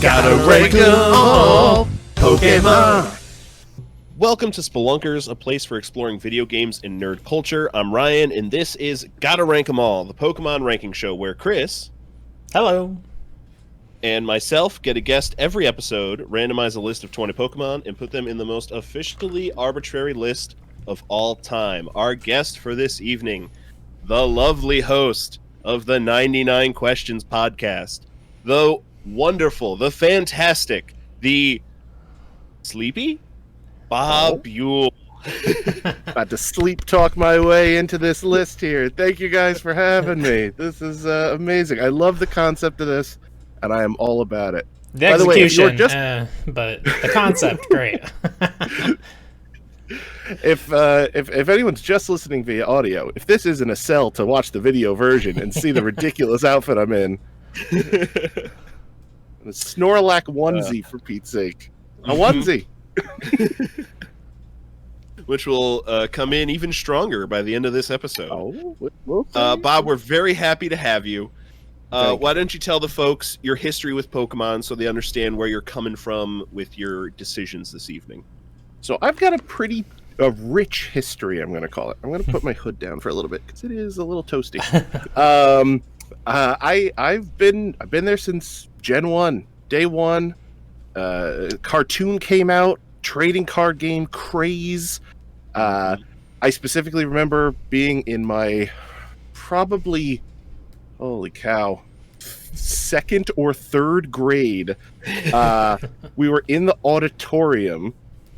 Gotta rank 'em all, Pokemon. Welcome to Spelunkers, a place for exploring video games and nerd culture. I'm Ryan, and this is Gotta Rank 'em All, the Pokemon ranking show where Chris... Hello. ...and myself get a guest every episode, randomize a list of 20 Pokemon, and put them in the most officially arbitrary list of all time. Our guest for this evening, the lovely host of the 99 Questions podcast, the wonderful, the fantastic, the sleepy Bob Buell. About to sleep talk my way into this list here. Thank you guys for having me. This is amazing. I love the concept of this, and I am all about it. The execution, but the concept, great. If anyone's just listening via audio, if this isn't a sell to watch the video version and see the ridiculous outfit I'm in, a Snorlax onesie for Pete's sake, a onesie. Which will come in even stronger by the end of this episode. We'll Bob, we're very happy to have you. Why don't you tell the folks your history with Pokemon so they understand where you're coming from with your decisions this evening? So I've got a rich history, I'm going to call it. I'm going to put my hood down for a little bit because it is a little toasty. I've been there since Gen 1, day one. Cartoon came out, trading card game craze. I specifically remember being in my probably, holy cow, second or third grade. We were in the auditorium,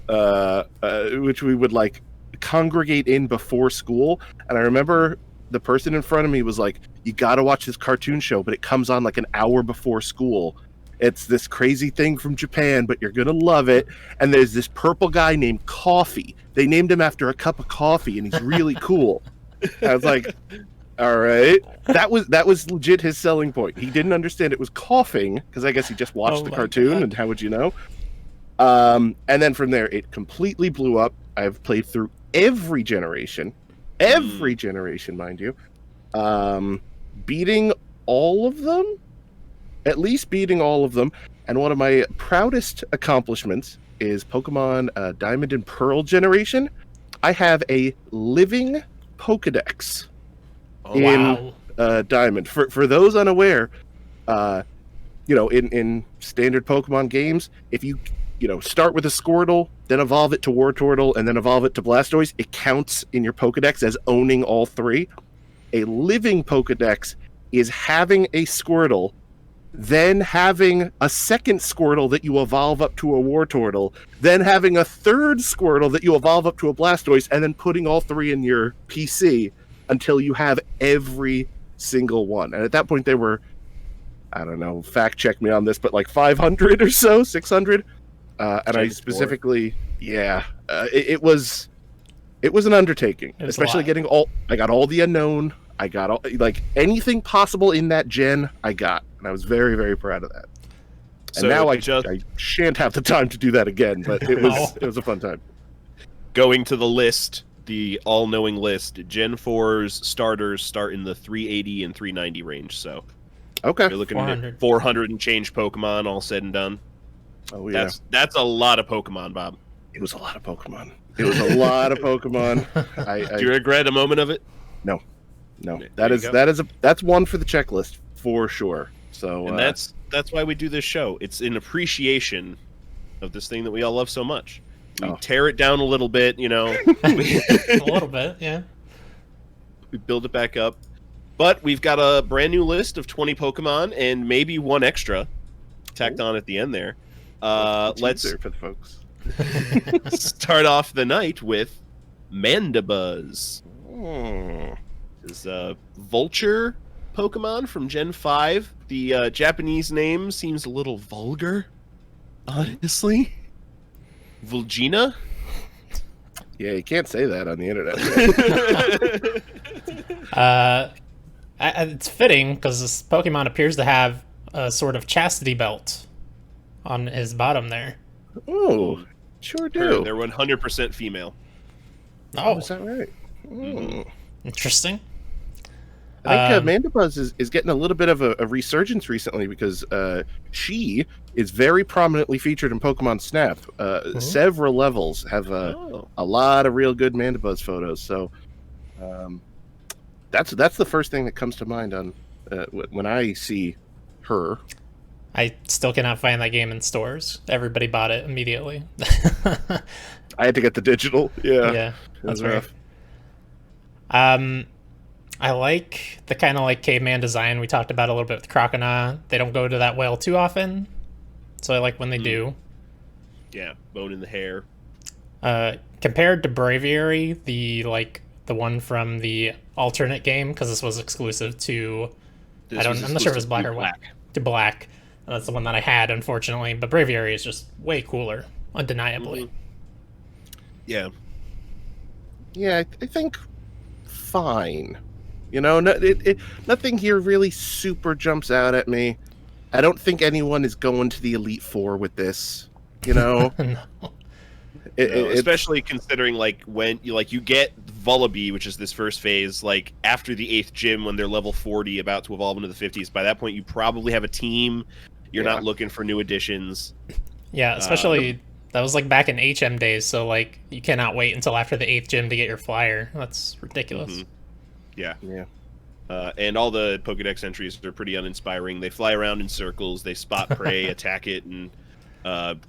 which we would like congregate in before school. And I remember the person in front of me was like, "You got to watch this cartoon show, but it comes on like an hour before school. It's this crazy thing from Japan, but you're going to love it. And there's this purple guy named Coffee. They named him after a cup of coffee, and he's really cool." I was like, all right. That was legit his selling point. He didn't understand it was coughing, because I guess he just watched the cartoon, God. And how would you know? And then from there, it completely blew up. I've played through every generation, mind you. Beating all of them? At least beating all of them. And one of my proudest accomplishments is Pokemon Diamond and Pearl generation. I have a living Pokedex in Diamond. For those unaware, in standard Pokemon games, if you start with a Squirtle, then evolve it to Wartortle, and then evolve it to Blastoise, it counts in your Pokedex as owning all three. A living Pokedex is having a Squirtle, then having a second Squirtle that you evolve up to a Wartortle, then having a third Squirtle that you evolve up to a Blastoise, and then putting all three in your PC until you have every single one. And at that point, they were, I don't know, fact check me on this, but like 500 or so, 600. And I specifically, it was an undertaking, especially getting I got all the unknown. I got all, like, anything possible in that gen, I got. And I was very, very proud of that. And so now I shan't have the time to do that again, but it was a fun time. Going to the list, the all-knowing list, Gen 4's starters start in the 380 and 390 range, so... Okay. You're looking at 400 and change Pokemon, all said and done. Oh, yeah. That's a lot of Pokemon, Bob. It was a lot of Pokemon. Do you regret a moment of it? No. That's one for the checklist for sure. So and that's why we do this show. It's an appreciation of this thing that we all love so much. We tear it down a little bit, a little bit, yeah. We build it back up, but we've got a brand new list of 20 Pokemon and maybe one extra tacked on at the end there. Let's for the folks. Start off the night with Mandibuzz. Is a vulture Pokemon from Gen 5. The Japanese name seems a little vulgar, honestly. Vulgina? Yeah, you can't say that on the internet. It's fitting because this Pokemon appears to have a sort of chastity belt on his bottom there. Oh, sure do. They're 100% female. Oh, is that right? Interesting. I think Mandibuzz is getting a little bit of a resurgence recently because she is very prominently featured in Pokemon Snap. Several levels have a lot of real good Mandibuzz photos. So that's the first thing that comes to mind on when I see her. I still cannot find that game in stores. Everybody bought it immediately. I had to get the digital. Yeah, that's rough. I like the kind of like caveman design we talked about a little bit with Croconaw. They don't go to that well too often, so I like when they do. Yeah, bone in the hair. Compared to Braviary, the one from the alternate game, because this was exclusive to I'm not sure if it was black or white. To black. And that's the one that I had, unfortunately. But Braviary is just way cooler, undeniably. Yeah. Yeah, I think fine. You know, nothing here really super jumps out at me. I don't think anyone is going to the Elite Four with this. You know, No. Especially considering like when you get Vullaby, which is this first phase, like after the 8th gym when they're level 40, about to evolve into the 50s. By that point, you probably have a team. You're not looking for new additions. Yeah, especially that was like back in HM days, so like you cannot wait until after the 8th gym to get your flyer. That's ridiculous. Yeah. Yeah. And all the Pokedex entries are pretty uninspiring. They fly around in circles, they spot prey, attack it, and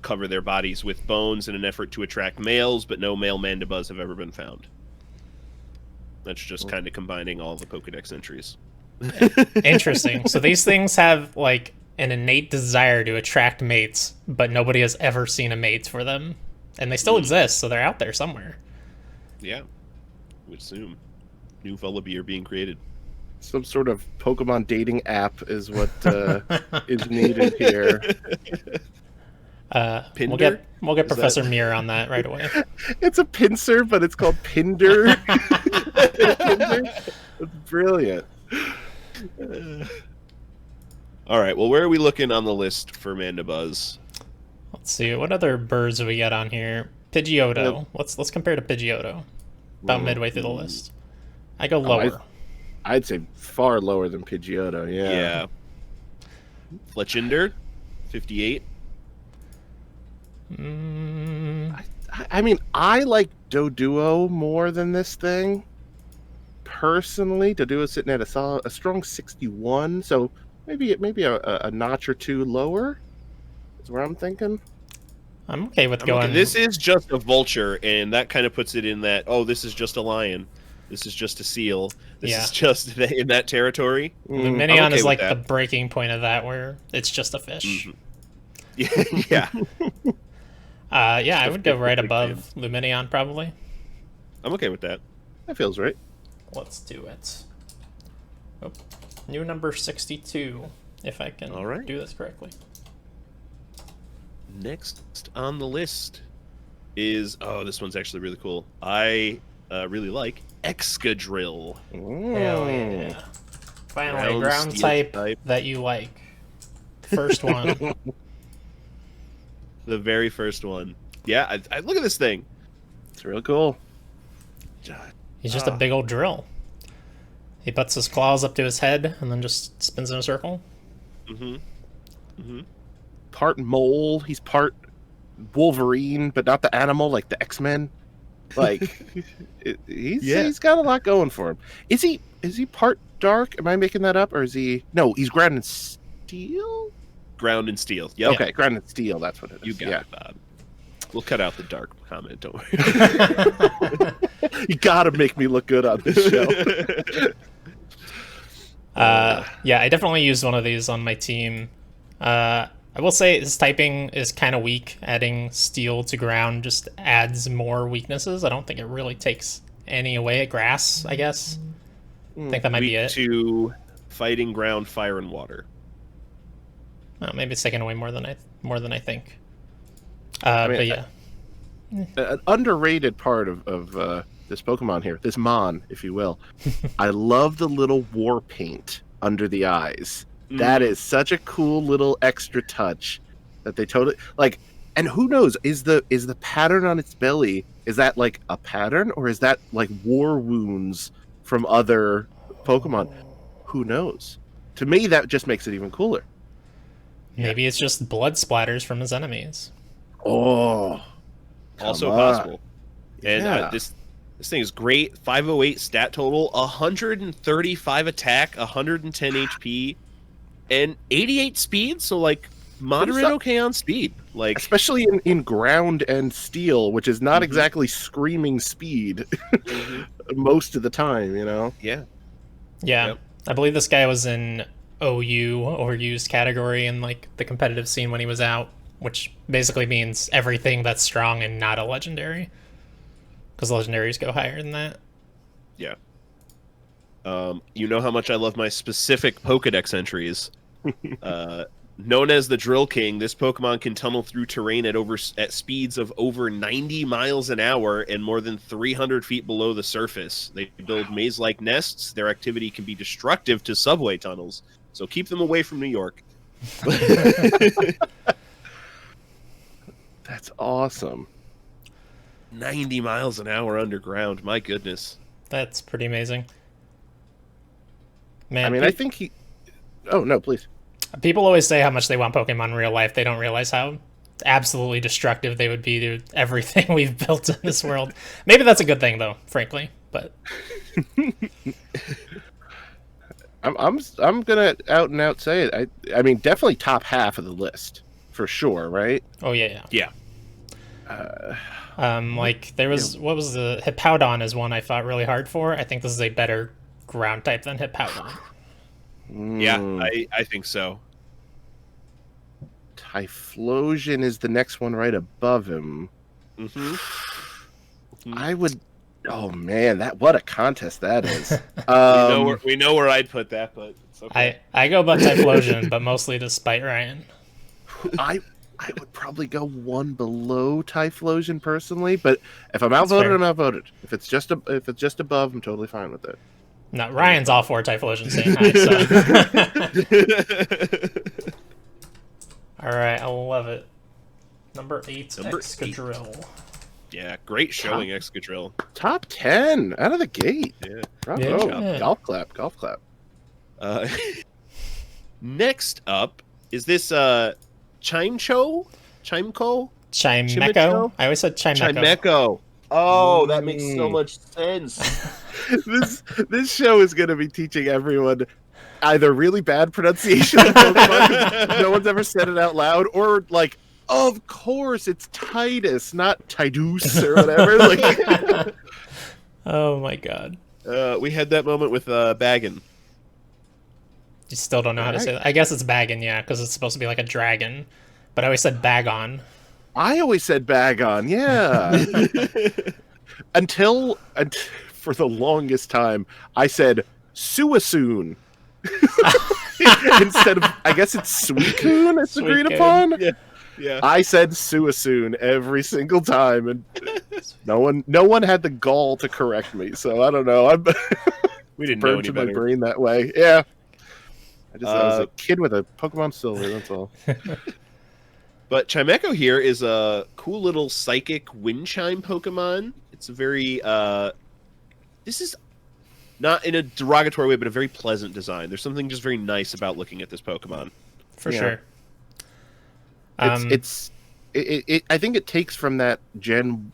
cover their bodies with bones in an effort to attract males, but no male Mandibuzz have ever been found. That's just kind of combining all the Pokedex entries. Interesting. So these things have like an innate desire to attract mates, but nobody has ever seen a mate for them. And they still exist, so they're out there somewhere. Yeah. Would assume. New Vullaby are being created. Some sort of Pokemon dating app is what is needed here. Pinder? We'll get Professor Muir on that right away. It's a pincer, but it's called Pinder. Pinder? That's brilliant. All right. Well, where are we looking on the list for Mandibuzz? Let's see, what other birds do we get on here? Pidgeotto. Let's compare to Pidgeotto. About midway through the list. I go lower. I'd say far lower than Pidgeotto. Yeah. Fletchinder, 58. I mean, I like Doduo more than this thing. Personally, Doduo's sitting at a strong 61, so maybe a notch or two lower is where I'm thinking. I'm okay with going. Okay. This is just a vulture, and that kind of puts it in that. Oh, this is just a lion. This is just a seal. This is just in that territory. Lumineon is like the breaking point of that, where it's just a fish. Yeah. I would go right above Lumineon, probably. I'm okay with that. That feels right. Let's do it. Oh, new number 62, if I can do this correctly. Next on the list is this one's actually really cool. I really like Excadrill. Hell yeah! Finally, a ground type that you like. First one. The very first one. Yeah, I look at this thing. It's real cool. He's just a big old drill. He puts his claws up to his head and then just spins in a circle. Part mole. He's part Wolverine, but not the animal like the X-Men. Like he's got a lot going for him. Is he part dark? Am I making that up, or is he? No, he's ground in steel. Ground and steel. Yep. Okay, ground and steel. That's what it is. You got it, Bob. We'll cut out the dark comment. Don't worry. You gotta make me look good on this show. I definitely used one of these on my team. I will say his typing is kind of weak. Adding steel to ground just adds more weaknesses. I don't think it really takes any away at grass, I guess. I think that might be it. To fighting ground, fire, and water. Well, maybe it's taken away more than I think. But yeah. An underrated part of this Pokemon here, this Mon, if you will. I love the little war paint under the eyes. That is such a cool little extra touch that they totally like. And who knows, is the pattern on its belly, is that like a pattern, or is that like war wounds from other Pokemon? Who knows? To me, that just makes it even cooler. Maybe it's just blood splatters from his enemies. Oh, Also on. possible. And Yeah. this thing is great. 508 stat total, 135 attack, 110 HP, and 88 speed. So like moderate okay on speed. Like especially in ground and steel, which is not exactly screaming speed most of the time, you know? Yeah. Yeah. Yep. I believe this guy was in OU, overused category, in like the competitive scene when he was out, which basically means everything that's strong and not a legendary. Because legendaries go higher than that. Yeah. You know how much I love my specific Pokedex entries. Known as the Drill King, this Pokemon can tunnel through terrain at speeds of over 90 miles an hour and more than 300 feet below the surface. They build maze-like nests. Their activity can be destructive to subway tunnels, so keep them away from New York. That's awesome. 90 miles an hour underground. My goodness. That's pretty amazing. Man, I mean, I think he... Oh, no, please. People always say how much they want Pokemon in real life. They don't realize how absolutely destructive they would be to everything we've built in this world. Maybe that's a good thing, though, frankly. But I'm gonna out and out say it. I mean, definitely top half of the list for sure, right? oh yeah. Yeah. Like there was what was the Hippowdon is one I fought really hard for. I think this is a better ground type than Hippowdon. Yeah, I think so. Typhlosion is the next one right above him. I would. Oh man, what a contest that is. We know where I'd put that, but it's okay. I go about Typhlosion, but mostly to spite Ryan. I would probably go one below Typhlosion personally, but if I'm outvoted, I'm outvoted. If it's just above, I'm totally fine with it. No, Ryan's all for Typhlosion saying hi, so. Alright, I love it. Number 8, Excadrill. Yeah, great showing, Excadrill. Top 10 out of the gate. Yeah. Bravo. Yeah. Golf clap, golf clap. Next up, is this Chimecho? Chimecho? Chimicho? I always said Chimecho. Chimecho. Oh, that makes so much sense. This show is going to be teaching everyone either really bad pronunciation of Pokemon, 'cause no one's ever said it out loud, or like, of course, it's Titus, not Tidus or whatever. Like, oh my god. We had that moment with Baggin. You still don't know how to say that. I guess it's Baggin, yeah, because it's supposed to be like a dragon. But I always said Bagon. I always said Bagon, yeah. until for the longest time, I said Suisoon. Instead of, I guess it's Suicune, it's agreed upon. Yeah. I said Suisoon every single time, and no one had the gall to correct me. So I don't know. We didn't know burned any to my better. brain that way. Yeah. I was a kid with a Pokemon Silver. That's all. But Chimecho here is a cool little psychic wind chime Pokemon. It's a very this is not in a derogatory way, but a very pleasant design. There's something just very nice about looking at this Pokemon. For sure. I think it takes from that Gen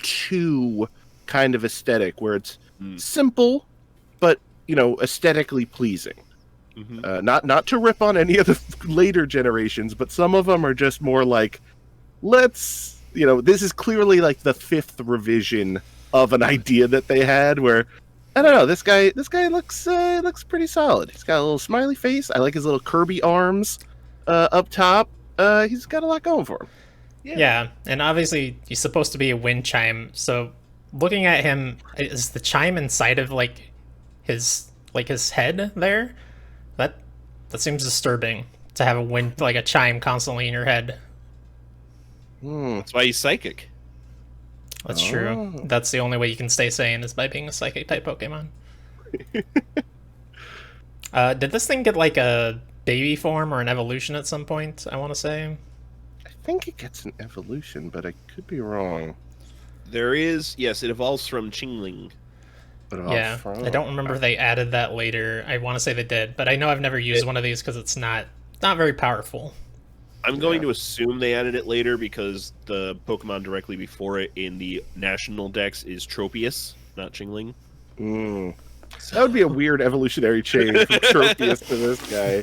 2 kind of aesthetic where it's simple, but aesthetically pleasing. Not to rip on any of the later generations, but some of them are just more like, this is clearly like the 5th revision of an idea that they had where, I don't know, this guy looks pretty solid. He's got a little smiley face. I like his little Kirby arms up top. He's got a lot going for him. Yeah, and obviously he's supposed to be a wind chime, so looking at him, is the chime inside of his head there? That seems disturbing to have a chime constantly in your head. That's why he's psychic. That's true. That's the only way you can stay sane is by being a psychic type Pokemon. Did this thing get like a baby form or an evolution at some point, I want to say? I think it gets an evolution, but I could be wrong. There is, yes, it evolves from Chingling. Yeah, I don't remember if they added that later. I want to say they did, but I know I've never used one of these because it's not very powerful. I'm going to assume they added it later because the Pokemon directly before it in the national dex is Tropius, not Chingling. Mm. That would be a weird evolutionary change from Tropius to this guy.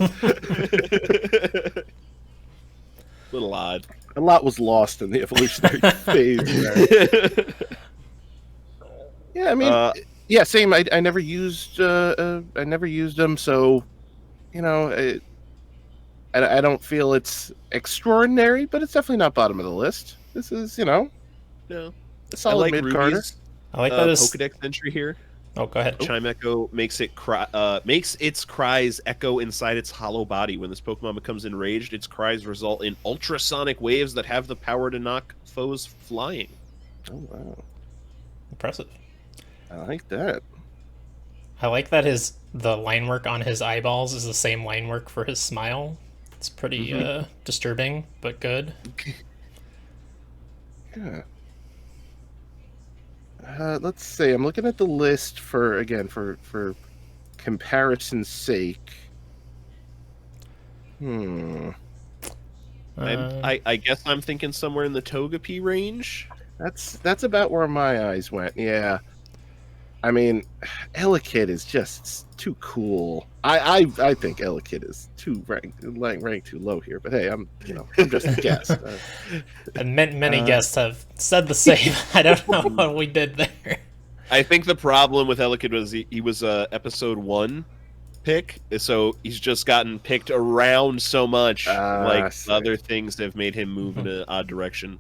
Little odd. A lot was lost in the evolutionary phase there. Yeah, I mean, yeah, same. I never used them, so you know, I don't feel it's extraordinary, but it's definitely not bottom of the list. This is, you know, no, a solid mid-carder. I like that Pokedex entry here. Oh, go ahead. Chime Echo makes its cries echo inside its hollow body. When this Pokemon becomes enraged, its cries result in ultrasonic waves that have the power to knock foes flying. Oh wow, impressive. I like that. I like that the line work on his eyeballs is the same line work for his smile. It's pretty disturbing, but good. Yeah. Let's see. I'm looking at the list for comparison's sake. I guess I'm thinking somewhere in the Togepi range. That's about where my eyes went. Yeah. I mean, Elekid is just too cool. I think Elekid is ranked too low here. But hey, I'm just a guest. And many guests have said the same. I don't know what we did there. I think the problem with Elekid was he was a episode 1 pick, so he's just gotten picked around so much. Other things have made him move in an odd direction.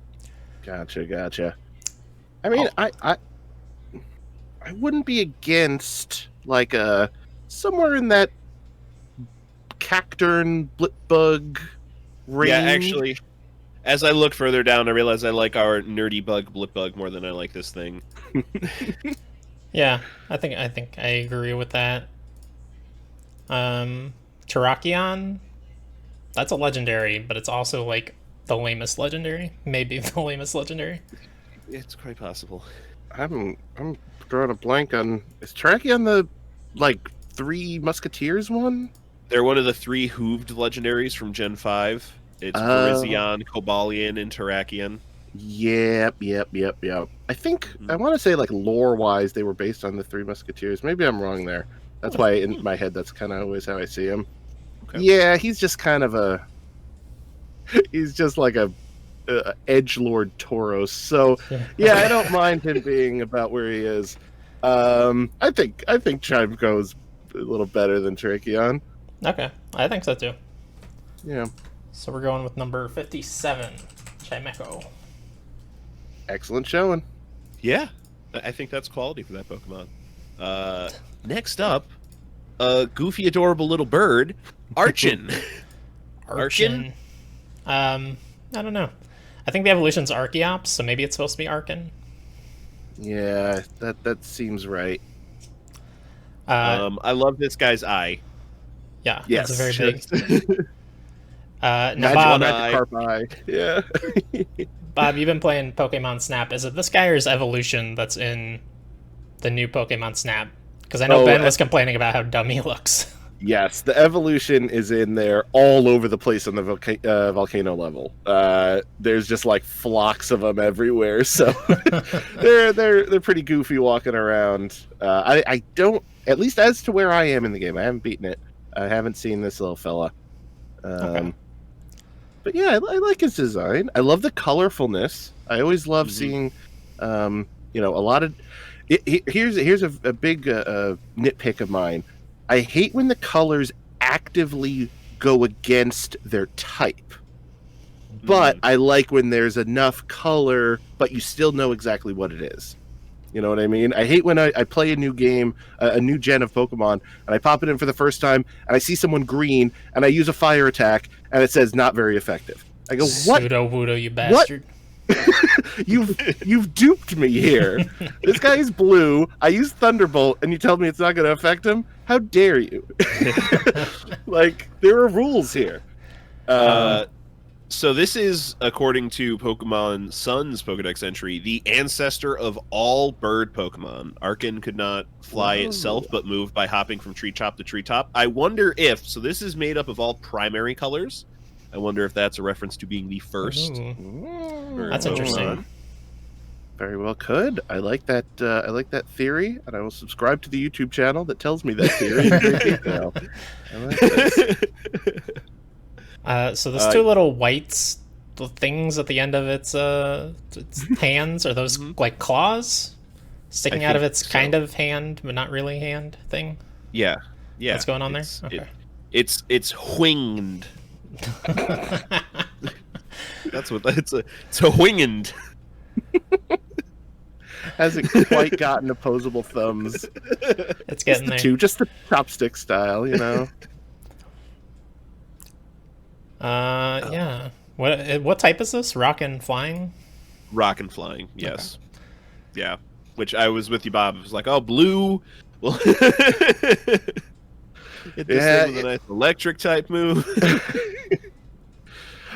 Gotcha. I mean, I wouldn't be against like somewhere in that Cacturn Blipbug range. Yeah, actually, as I look further down, I realize I like our nerdy bug Blipbug more than I like this thing. Yeah, I think I agree with that. Terrakion, that's a legendary, but it's also like the lamest legendary. Maybe the lamest legendary. It's quite possible. I'm drawing a blank on, is Terrakion the like 3 Musketeers one? They're one of the 3 hooved legendaries from Gen 5. It's Virizion, Cobalion, and Terrakion. Yep. I think I want to say like lore wise they were based on the 3 Musketeers. Maybe I'm wrong there. That's why in my head that's kind of always how I see him. Okay. Yeah, he's just kind of he's just like a edgelord Tauros. So yeah, I don't mind him being about where he is. I think Chime goes a little better than Terrakion. Okay, I think so too. Yeah. So we're going with number 57, Chimecho. Excellent showing. Yeah, I think that's quality for that Pokemon. Next up, a goofy, adorable little bird, Archen. Archen? I don't know. I think the evolution's Archeops, so maybe it's supposed to be Archen. Yeah, that seems right. I love this guy's eye. Yeah, yes, it's a very big. Now, Bob, eye. Yeah. Bob, you've been playing Pokemon Snap. Is it this guy or his evolution that's in the new Pokemon Snap? Because I know Ben was complaining about how dumb he looks. Yes, the evolution is in there all over the place on the volcano level. There's just like flocks of them everywhere, so they're pretty goofy walking around. I don't, at least as to where I am in the game, I haven't beaten it. I haven't seen this little fella. Okay. But yeah, I like his design. I love the colorfulness. I always love seeing, a lot of. Here's a big nitpick of mine. I hate when the colors actively go against their type. But I like when there's enough color, but you still know exactly what it is. You know what I mean? I hate when I play a new game, a new gen of Pokemon, and I pop it in for the first time, and I see someone green, and I use a fire attack, and it says not very effective. I go, what? Pseudo-Wudo, you bastard. You've duped me here. This guy is blue. I use Thunderbolt, and you tell me it's not going to affect him? How dare you? Like, there are rules here. So this is, according to Pokemon Sun's Pokedex entry, the ancestor of all bird Pokemon. Archen could not fly itself, but moved by hopping from treetop to treetop. I wonder if, so this is made up of all primary colors. I wonder if that's a reference to being the first. That's interesting. Very well could. I like that. I like that theory, and I will subscribe to the YouTube channel that tells me that theory in great detail. I like this. So those two little white things at the end of its hands, are those like claws sticking out of its kind of hand, but not really hand thing? Yeah. What's going on there? Okay. It's winged. That's what it's a winged. Hasn't quite gotten opposable thumbs. It's getting there. Just the chopstick style, you know. Yeah. What type is this? Rock and flying? Rock and flying, yes. Okay. Yeah. Which I was with you, Bob. It was like, oh, blue. Well, it this with a nice electric type move.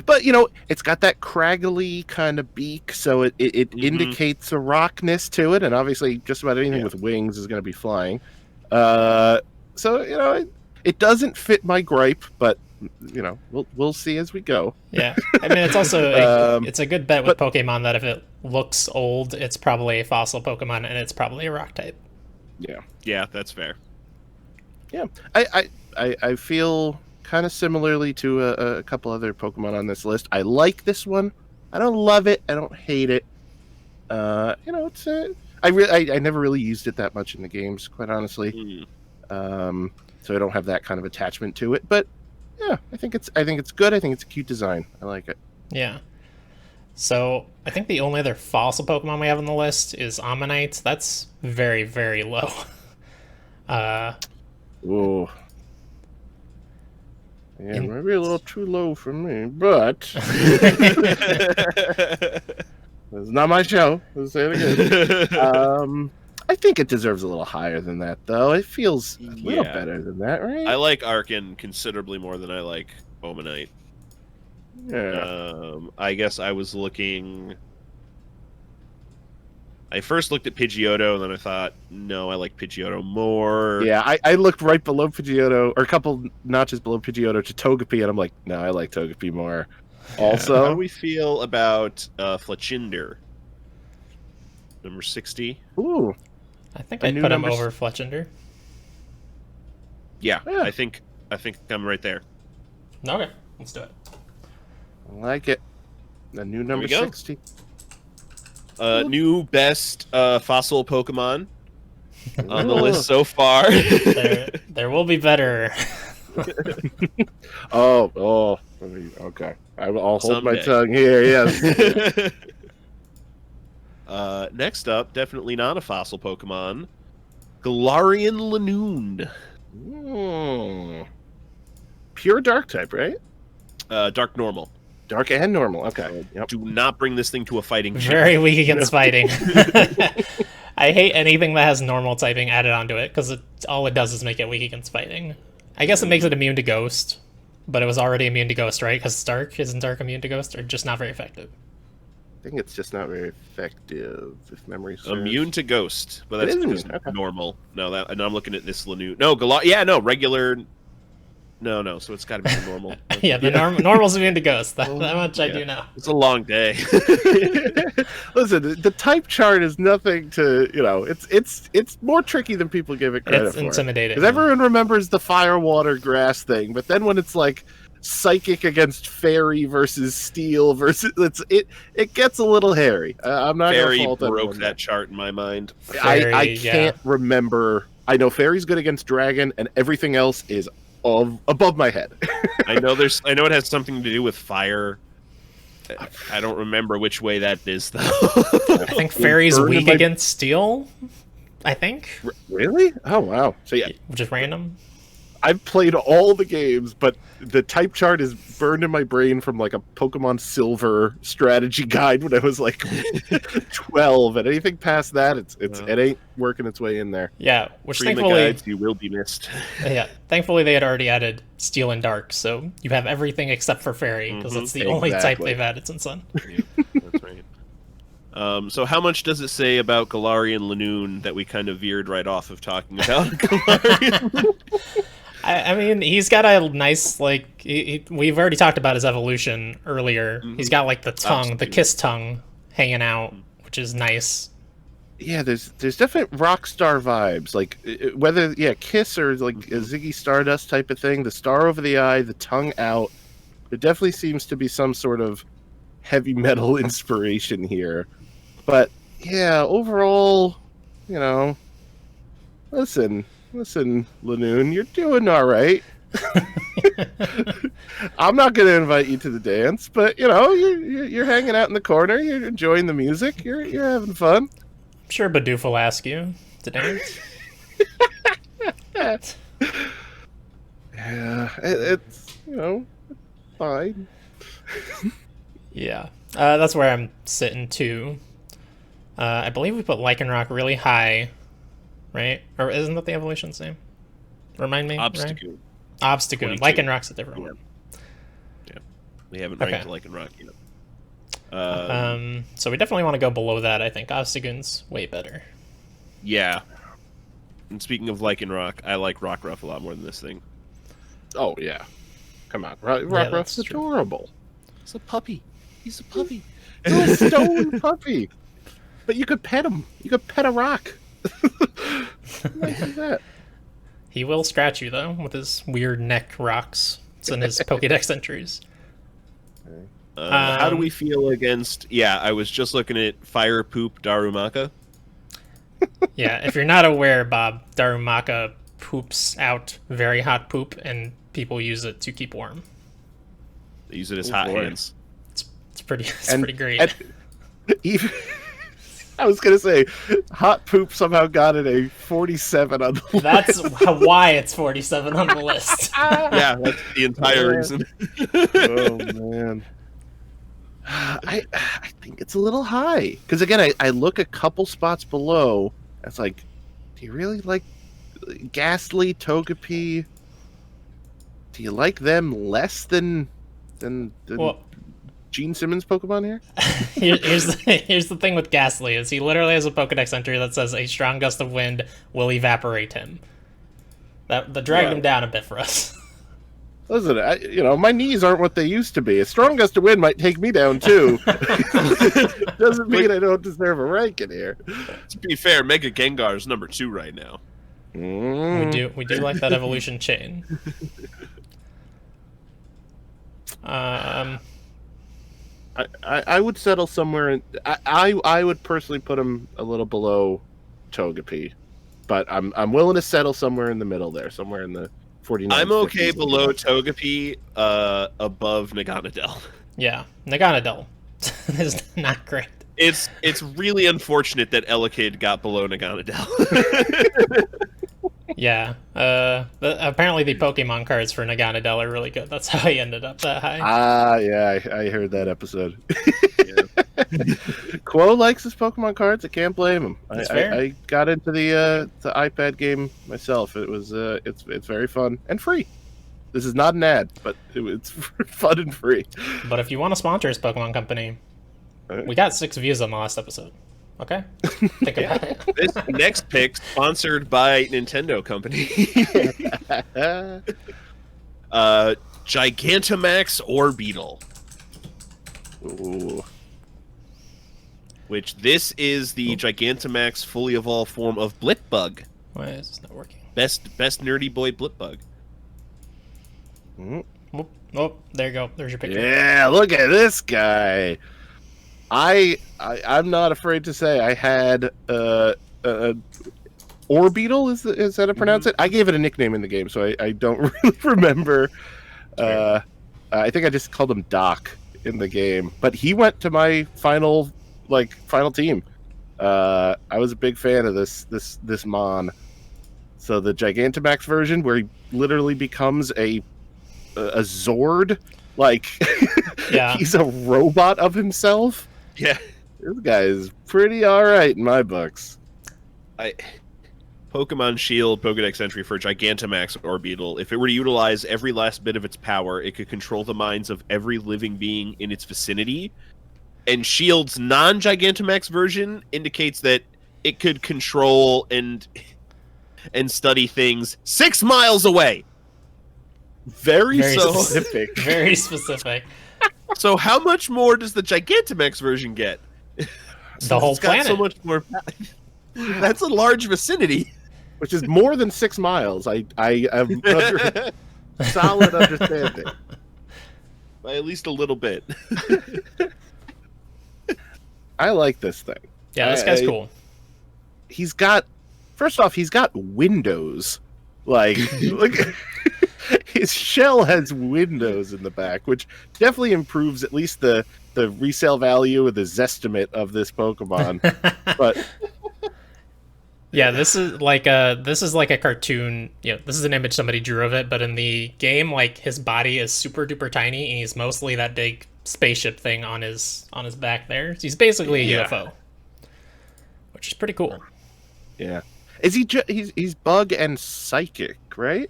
But, you know, it's got that craggly kind of beak, so it indicates a rockness to it, and obviously just about anything with wings is going to be flying. So, you know, it doesn't fit my gripe, but, you know, we'll see as we go. Yeah. I mean, it's also it's a good bet with Pokemon that if it looks old, it's probably a fossil Pokemon, and it's probably a rock type. Yeah. Yeah, that's fair. Yeah. I feel kind of similarly to a couple other Pokemon on this list. I like this one. I don't love it. I don't hate it. You know, it's I never really used it that much in the games, quite honestly. So I don't have that kind of attachment to it. But yeah, I think it's good. I think it's a cute design. I like it. Yeah. So I think the only other fossil Pokemon we have on the list is Ammonites. That's very, very low. Whoa. Yeah, maybe a little too low for me, but it's not my show. Let's say it again. I think it deserves a little higher than that, though. It feels a little better than that, right? I like Archen considerably more than I like Ammonite. Yeah. I guess I was looking. I first looked at Pidgeotto, and then I thought, no, I like Pidgeotto more. Yeah, I looked right below Pidgeotto, or a couple notches below Pidgeotto to Togepi, and I'm like, no, I like Togepi more. Yeah. Also, how do we feel about Fletchinder? Number 60. Ooh. I think I'd put him over Fletchinder. Yeah, I think I'm right there. Okay, let's do it. I like it. The new number 60. New best fossil Pokemon on the list so far. there will be better. Okay. I'll hold my tongue here. Yes. Next up, definitely not a fossil Pokemon, Glorion Lanoon. Pure Dark type, right? Dark normal. Dark and normal. Okay. Yep. Do not bring this thing to a fighting challenge. Very weak against fighting. I hate anything that has normal typing added onto it, because all it does is make it weak against fighting. I guess it makes it immune to Ghost, but it was already immune to Ghost, right? Because it's Dark. Isn't Dark immune to Ghost, or just not very effective? I think it's just not very effective, if memory serves. Immune to Ghost, but that's just normal. No, and I'm looking at this Lanoon. No, regular. No, so it's got to be normal. Yeah, the normal's immune to Ghost. That much I do know. It's a long day. Listen, the type chart is nothing to, you know, it's more tricky than people give it credit for. It's intimidating. Because everyone remembers the fire, water, grass thing, but then when it's like psychic against fairy versus steel versus it gets a little hairy. I'm not fairy gonna fault broke that chart in my mind. I can't remember. I know fairy's good against dragon, and everything else is above my head. I know it has something to do with fire. I don't remember which way that is though. I think fairy's weak against steel. I think. Really? Oh wow. So yeah, just random. I've played all the games, but the type chart is burned in my brain from like a Pokemon Silver strategy guide when I was like 12. And anything past that, it ain't working its way in there. Yeah, which Reading thankfully, the guides, you will be missed. yeah, thankfully they had already added Steel and Dark, so you have everything except for Fairy, because it's the only type they've added since then. Yeah, that's right. So how much does it say about Glorion Lanoon that we kind of veered right off of talking about Glorion? I mean, he's got a nice, like, we've already talked about his evolution earlier. Mm-hmm. He's got, like, the tongue, the kiss tongue hanging out, which is nice. Yeah, there's definite Rockstar vibes, like, whether, kiss or, like, a Ziggy Stardust type of thing, the star over the eye, the tongue out. There definitely seems to be some sort of heavy metal inspiration here. But, yeah, overall, listen, Lanoon, you're doing all right. I'm not going to invite you to the dance, but you're hanging out in the corner. You're enjoying the music. You're having fun. I'm sure Bidoof will ask you to dance. Yeah, it's fine. Yeah, that's where I'm sitting too. I believe we put Lycanroc really high. Right? Or isn't that the evolution's name? Remind me. Obstagoon. Right? Obstagoon. Lycanroc's a different one. Yeah. We haven't ranked Lycanroc yet. So we definitely want to go below that, I think. Obstagoon's way better. Yeah. And speaking of Lycanroc, I like Rockruff a lot more than this thing. Oh, yeah. Come on. Rockruff's adorable. He's a puppy. He's a puppy. He's a stone puppy. But you could pet him. You could pet a rock. That. He will scratch you though with his weird neck rocks. It's in his Pokédex entries. How do we feel against? Yeah, I was just looking at Fire Poop Darumaka. Yeah, if you're not aware, Bob, Darumaka poops out very hot poop, and people use it to keep warm. They use it as hot hands. It's pretty great. Even. I was going to say, hot poop somehow got it a 47 on the list. That's why it's 47 on the list. Yeah, that's the entire reason. Oh, man. I think it's a little high. Because, again, I look a couple spots below. It's like, do you really like Ghastly, Togepi? Do you like them less than well, Gene Simmons Pokemon here? Here's the thing with Ghastly is he literally has a Pokedex entry that says a strong gust of wind will evaporate him. That dragged him down a bit for us. Listen, my knees aren't what they used to be. A strong gust of wind might take me down too. Doesn't mean I don't deserve a rank in here. To be fair, Mega Gengar is number 2 right now. We do like that evolution chain. I would settle somewhere in. I would personally put him a little below Togepi, but I'm willing to settle somewhere in the middle there, somewhere in the 49. I'm okay below Togepi, above Naganadel. Yeah, Naganadel is not great. It's really unfortunate that Elekid got below Naganadel. Yeah. Apparently the Pokemon cards for Naganadel are really good. That's how he ended up that high. Yeah, I heard that episode. Quo likes his Pokemon cards. I can't blame him. I got into the iPad game myself. It was it's very fun and free. This is not an ad, but it's fun and free. But if you want to sponsor his Pokemon company, we got 6 views on the last episode. Okay? Think about it. This next pick sponsored by Nintendo Company. Gigantamax Orbeetle. Ooh. Which this is the Gigantamax fully evolved form of Blipbug. Why is this not working? Best nerdy boy Blipbug. Oh, there you go. There's your picture. Yeah, look at this guy. I'm not afraid to say I had Orbeetle. Is that how to pronounce it? I gave it a nickname in the game, so I don't really remember. I think I just called him Doc in the game, but he went to my final team. I was a big fan of this Mon. So the Gigantamax version, where he literally becomes a Zord, like he's a robot of himself. Yeah, this guy is pretty all right in my books. Pokemon Shield Pokedex entry for Gigantamax Orbeetle. If it were to utilize every last bit of its power, it could control the minds of every living being in its vicinity. And Shield's non-Gigantamax version indicates that it could control and study things 6 miles away. Very specific. Very specific. So how much more does the Gigantamax version get? The whole planet. So much more. That's a large vicinity. Which is more than 6 miles. I am under solid understanding. By at least a little bit. I like this thing. Yeah, this guy's cool. He's got windows. Like, look, his shell has windows in the back, which definitely improves at least the resale value or the Zestimate of this Pokemon. But yeah, this is like a cartoon. This is an image somebody drew of it, but in the game, like, his body is super duper tiny, and he's mostly that big spaceship thing on his back there. So he's basically a UFO, which is pretty cool. Yeah, is he? He's bug and psychic, right?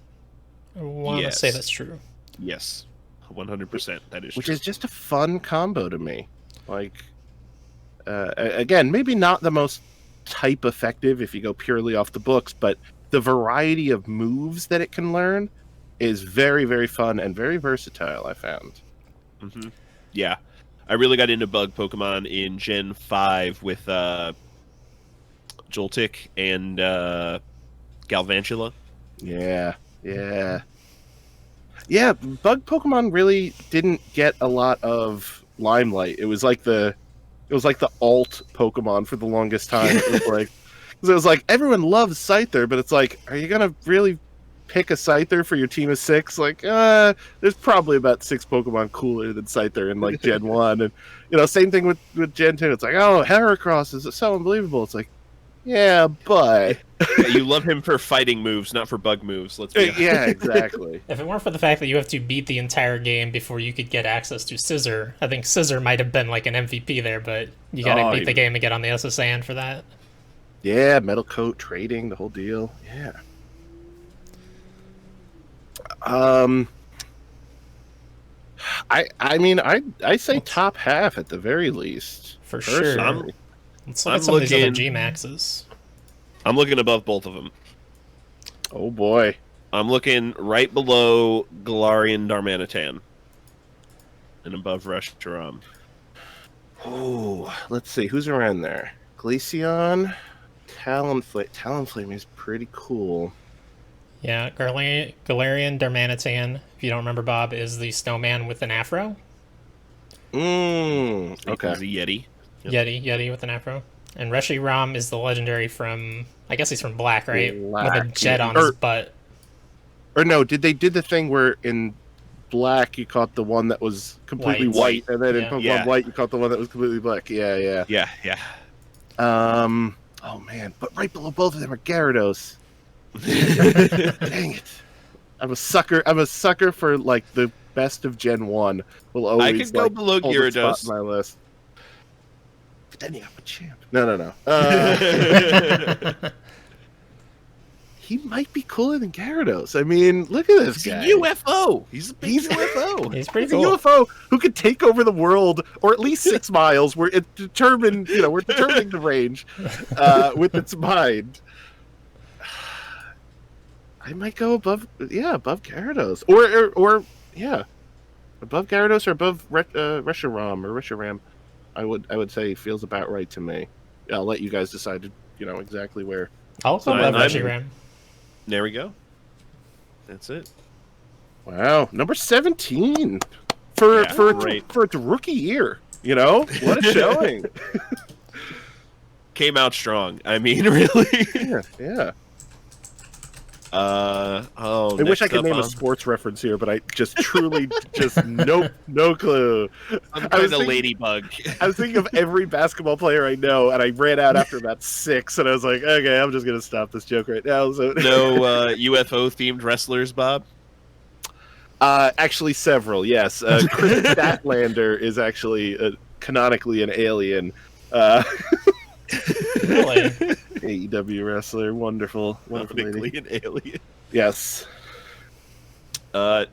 I want to say that's true. Yes, 100%. That is which true. is just a fun combo to me. Like, again, maybe not the most type effective if you go purely off the books, but the variety of moves that it can learn is very, very fun and very versatile, I found. Mm-hmm. Yeah, I really got into bug Pokemon in Gen 5 with Joltik and Galvantula. Yeah. Bug Pokemon really didn't get a lot of limelight. It was like the alt Pokemon for the longest time. It was like everyone loves Scyther, but it's like, are you gonna really pick a Scyther for your team of 6? Like, there's probably about 6 Pokemon cooler than Scyther in like Gen 1, and same thing with Gen 2. It's like, oh, Heracross is so unbelievable. It's like, yeah, but you love him for fighting moves, not for bug moves. Let's be honest. Yeah, exactly. If it weren't for the fact that you have to beat the entire game before you could get access to Scizor, I think Scizor might have been like an MVP there, but you gotta beat the game and get on the SSN for that. Yeah, metal coat, trading, the whole deal. Yeah. I mean, I say top half at the very least. For sure. Let's look at some of these other G-Maxes. I'm looking above both of them. Oh boy. I'm looking right below Galarian Darmanitan. And above Reshiram. Oh, let's see. Who's around there? Glaceon. Talonflame. Talonflame is pretty cool. Yeah, Galarian Darmanitan, if you don't remember, Bob, is the snowman with an afro. Okay. He's a Yeti. Yep. Yeti with an afro. And Reshiram is the legendary from, I guess he's from Black, right? With a jet on his butt. Or no, did the thing where in Black you caught the one that was completely white, and then in Pokemon White you caught the one that was completely black? Yeah. Oh man, but right below both of them are Gyarados. Dang it! I'm a sucker for like the best of Gen 1. Will always I could go below Gyarados on my list. But then you have a champ. No. He might be cooler than Gyarados. I mean, look at this guy. He's a UFO. He's a big UFO. He's pretty cool. A UFO who could take over the world, or at least 6 miles. We're determining the range with its mind. I might go above Gyarados, or above Gyarados or above Reshiram. I would say feels about right to me. Yeah, I'll let you guys decide. Exactly where. I'll go above Reshiram. There we go. That's it. Wow, number 17 for its rookie year. What a showing! Came out strong. I mean, really. Yeah. I wish I could name a sports reference here, but I just truly no clue. I'm kind of ladybug. I was thinking of every basketball player I know, and I ran out after about 6, and I was like, okay, I'm just gonna stop this joke right now. So no UFO themed wrestlers, Bob. Actually, several. Yes, Chris Statlander is actually canonically an alien. Really? AEW wrestler, wonderful Canonically an alien. Yes.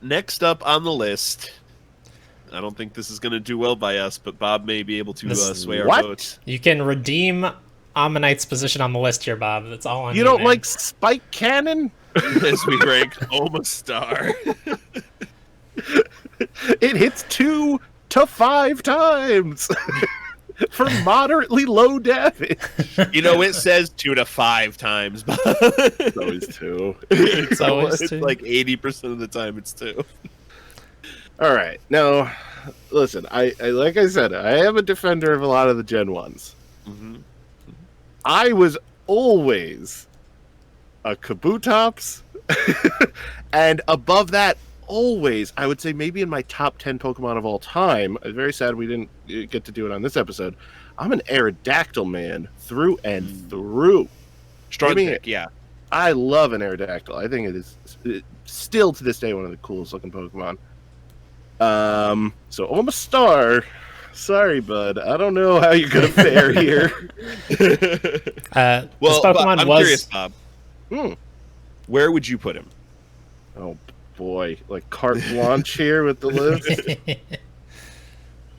Next up on the list, I don't think this is going to do well by us, but Bob may be able to sway our votes. You can redeem Ammonite's position on the list here, Bob. That's all on you. You don't like Spike Cannon? As we ranked Omastar. It hits 2 to 5 times for moderately low damage. You know, it says 2 to 5 times, but it's always 2. It's always 2. Like 80% of the time it's 2. All right. Now, listen, I like I said, I am a defender of a lot of the Gen 1s. Mm-hmm. I was always a Kabutops, and above that, always, I would say maybe in my top 10 Pokemon of all time. I'm very sad we didn't get to do it on this episode. I'm an Aerodactyl man through and through. Strong pick, yeah. I love an Aerodactyl. I think it is still to this day one of the coolest looking Pokemon. So Omastar, sorry, bud. I don't know how you're gonna fare here. Well, Pokemon I'm curious, Bob. Where would you put him? Oh boy, like carte blanche here with the list.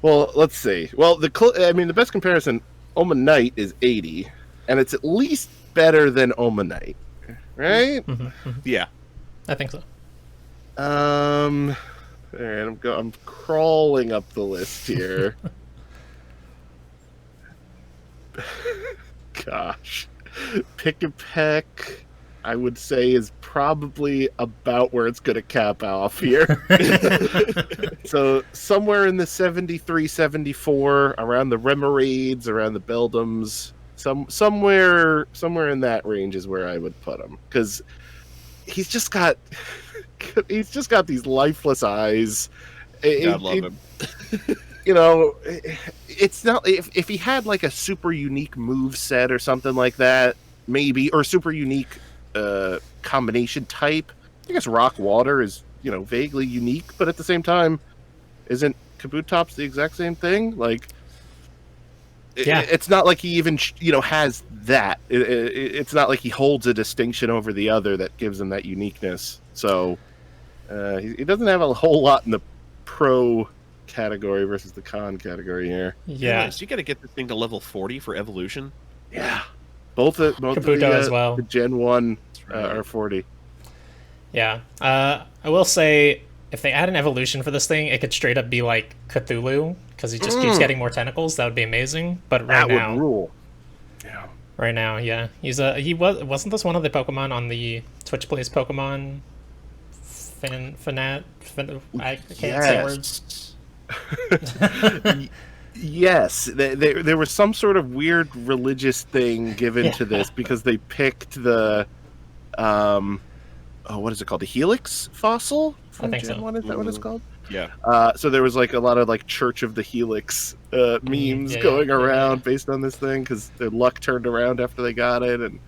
Well, let's see. Well, the best comparison, Omanyte is 80, and it's at least better than Omanyte, right? Mm-hmm. Yeah, I think so. All right, I'm crawling up the list here. Gosh, Pick a Peck, I would say, is probably about where it's going to cap off here. So somewhere in the 73, 74, around the Remoraid's, around the Beldums, somewhere in that range is where I would put him, because he's just got these lifeless eyes. I love him. You know, it's not if he had like a super unique move set or something like that, maybe, or super unique combination type. I guess Rock Water is, vaguely unique, but at the same time, isn't Kabutops the exact same thing? Like, yeah, it's not like he even has that. It's not like he holds a distinction over the other that gives him that uniqueness. So he doesn't have a whole lot in the pro category versus the con category here. Yeah, so you got to get this thing to level 40 for evolution. Yeah, both as well. The Gen 1 are 40. Yeah, I will say if they add an evolution for this thing, it could straight up be like Cthulhu, because he just keeps getting more tentacles. That would be amazing. But that would rule. Yeah. Right now, yeah, wasn't this one of the Pokemon on the Twitch Plays Pokemon? I can't say words. Yes, there was some sort of weird religious thing given to this because they picked the what is it called? The Helix fossil from I think Gen so. 1? Is that what it's called? Yeah. So there was like a lot of like Church of the Helix memes going around based on this thing because their luck turned around after they got it, and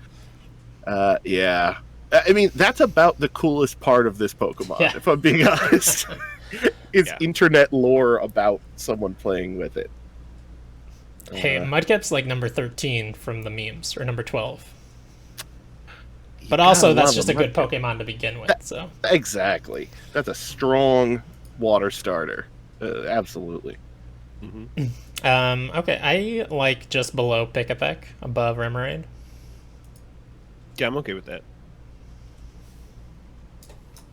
yeah. I mean, that's about the coolest part of this Pokemon, if I'm being honest. It's internet lore about someone playing with it. Hey, Mudkip's like number 13 from the memes, or number 12. But also, that's just a good Pokemon to begin with. So exactly, that's a strong water starter. Absolutely. Mm-hmm. Okay, I like just below Pick-a-Peck, above Remoraid. Yeah, I'm okay with that.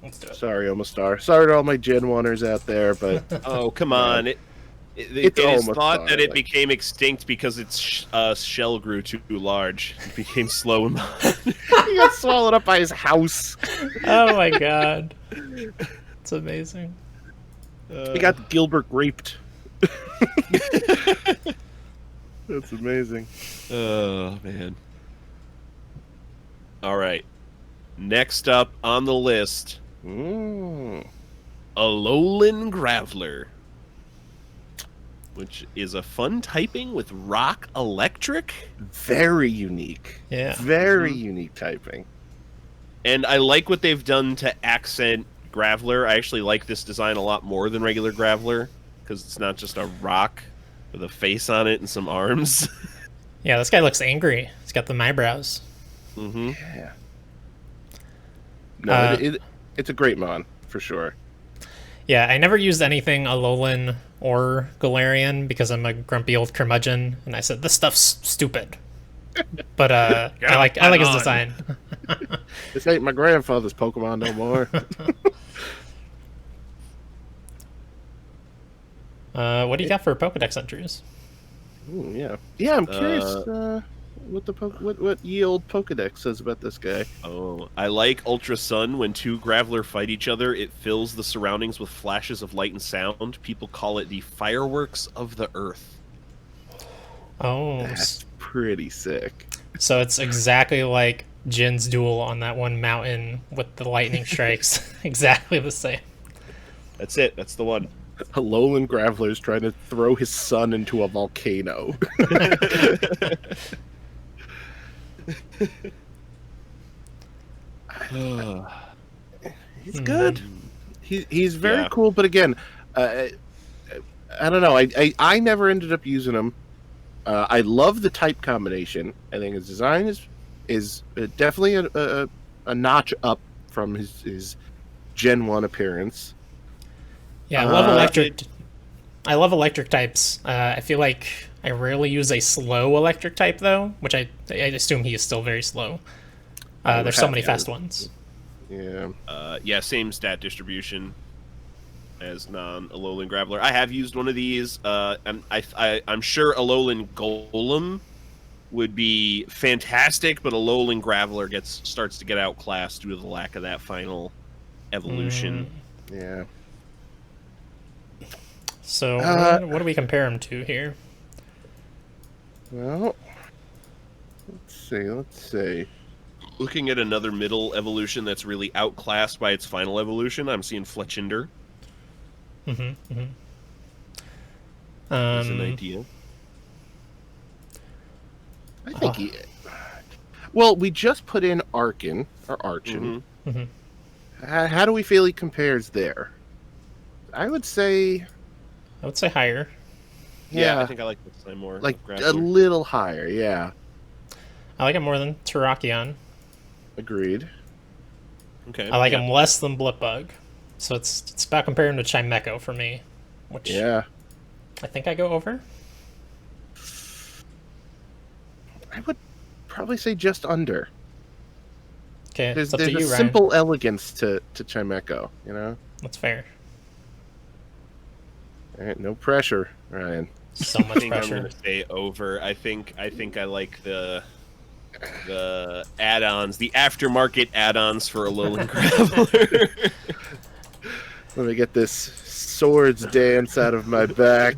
Let's do it. Sorry, Omastar. Sorry to all my Gen 1ers out there, but oh, come on. It is thought that it became extinct because its shell grew too large. It became slow and he got swallowed up by his house. Oh my god. It's amazing. He got Gilbert raped. That's amazing. Oh, man. All right. Next up on the list, Alolan Graveler, which is a fun typing with Rock Electric. Very unique. Yeah. Very unique typing. And I like what they've done to accent Graveler. I actually like this design a lot more than regular Graveler, because it's not just a rock with a face on it and some arms. Yeah, this guy looks angry. He's got the eyebrows. Mm-hmm. Yeah. No, it's a great mon, for sure. Yeah, I never used anything Alolan or Galarian because I'm a grumpy old curmudgeon, and I said, this stuff's stupid. But I like his design. This ain't my grandfather's Pokemon no more. What do you got for Pokedex entries? Ooh, yeah. I'm curious what Ye Old Pokedex says about this guy. Oh, I like Ultra Sun. When two Graveler fight each other, it fills the surroundings with flashes of light and sound. People call it the fireworks of the earth. Oh, That's pretty sick. So it's exactly like Jin's duel on that one mountain with the lightning strikes. Exactly the same. That's it. That's the one. Alolan Graveler's trying to throw his son into a volcano. He's good. He's very cool, but again, I don't know. I never ended up using him. I love the type combination. I think his design is definitely a notch up from his Gen 1 appearance. Yeah, I love electric. I love electric types. I feel like I rarely use a slow electric type though, which I assume he is still very slow. There's so many fast ones. Yeah. Yeah, same stat distribution as non-Alolan Graveler. I have used one of these, and I'm sure Alolan Golem would be fantastic, but Alolan Graveler starts to get outclassed due to the lack of that final evolution. Yeah. So what do we compare him to here? Well, let's see. Looking at another middle evolution that's really outclassed by its final evolution, I'm seeing Fletchinder. As an idea. I think well, we just put in Archen. How do we feel he compares there? I would say higher. Yeah, I think I like this design more. Like a little higher, yeah. I like him more than Terrakion. Agreed. Okay. I like him less than Blipbug. So it's about comparing to Chimecho for me, which I think I go over. I would probably say just under. Okay, there's up to you, a Ryan. simple elegance to Chimecho, you know? That's fair. All right, no pressure, Ryan. So much I'm pressure. gonna say over. I think I like the add-ons, the aftermarket add-ons for Alolan Graveler. Let me get this swords dance out of my back.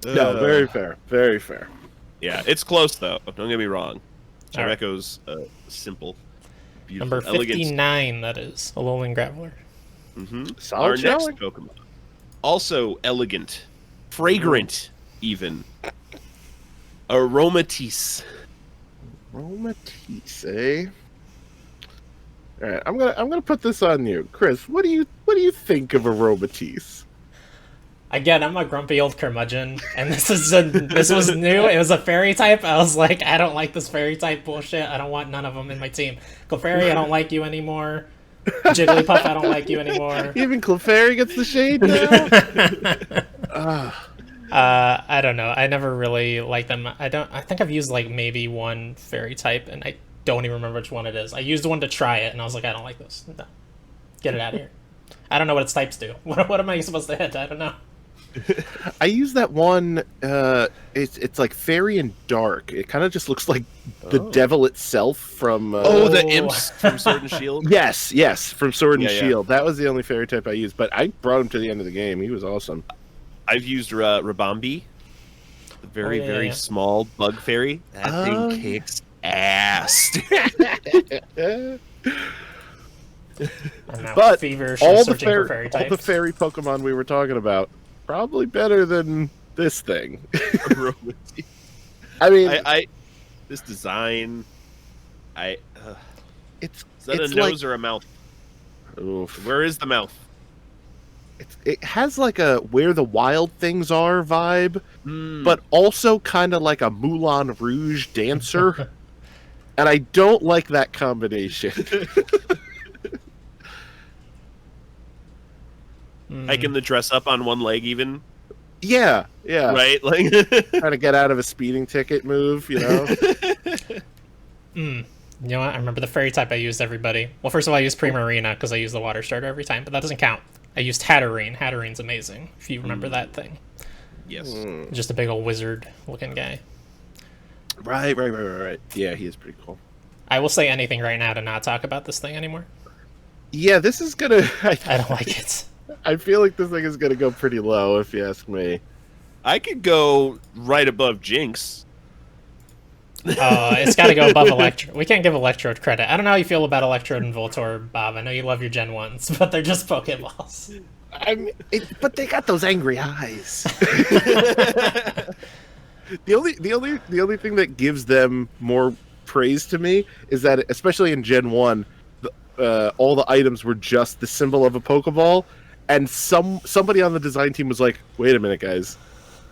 No, very fair. Very fair. Yeah, it's close, though. Don't get me wrong. Chimecho's simple, beautiful, Number 59, that is. Alolan Graveler. Our next Pokemon. Also elegant. Fragrant, even. Aromatisse. Aromatisse, eh? All right, I'm gonna put this on you, Chris. What do you think of Aromatisse? Again, I'm a grumpy old curmudgeon, and this was new. It was a fairy type. I was like, I don't like this fairy type bullshit. I don't want none of them in my team. Clefairy, I don't like you anymore. Jigglypuff, I don't like you anymore. Even Clefairy gets the shade now. I don't know. I never really liked them. I think I've used like maybe one fairy type, and I don't even remember which one it is. I used one to try it, and I was like, I don't like this. No. Get it out of here. I don't know what its types do. What am I supposed to hit? I don't know. I use that one. It's like fairy and dark. It kind of just looks like the devil itself from. The imps from Sword and Shield. Yes, from Sword and Shield. That was the only fairy type I used, but I brought him to the end of the game. He was awesome. I've used Rabambi. The very small bug fairy. That thing kicks ass. But all the fairy Pokemon we were talking about, probably better than this thing. I mean, this design, is that it's a nose or a mouth? Oof. Where is the mouth? It has like a Where the Wild Things Are vibe, but also kind of like a Moulin Rouge dancer. And I don't like that combination. Hiking the dress up on one leg even? Yeah. Right? Like trying to get out of a speeding ticket move, you know? You know what? I remember the fairy type I used, everybody. Well, first of all, I used Primarina because I use the water starter every time, but that doesn't count. I used Hatterene. Hatterene's amazing, if you remember that thing. Yes. Just a big old wizard-looking guy. Right. Yeah, he is pretty cool. I will say anything right now to not talk about this thing anymore. Yeah, this is gonna... I don't like it. I feel like this thing is gonna go pretty low, if you ask me. I could go right above Jinx. It's got to go above Electrode. We can't give Electrode credit. I don't know how you feel about Electrode and Voltorb, Bob. I know you love your Gen 1s, but they're just Pokeballs. But they got those angry eyes. The only thing that gives them more praise to me is that, especially in Gen 1, all the items were just the symbol of a Pokeball, and somebody on the design team was like, wait a minute, guys.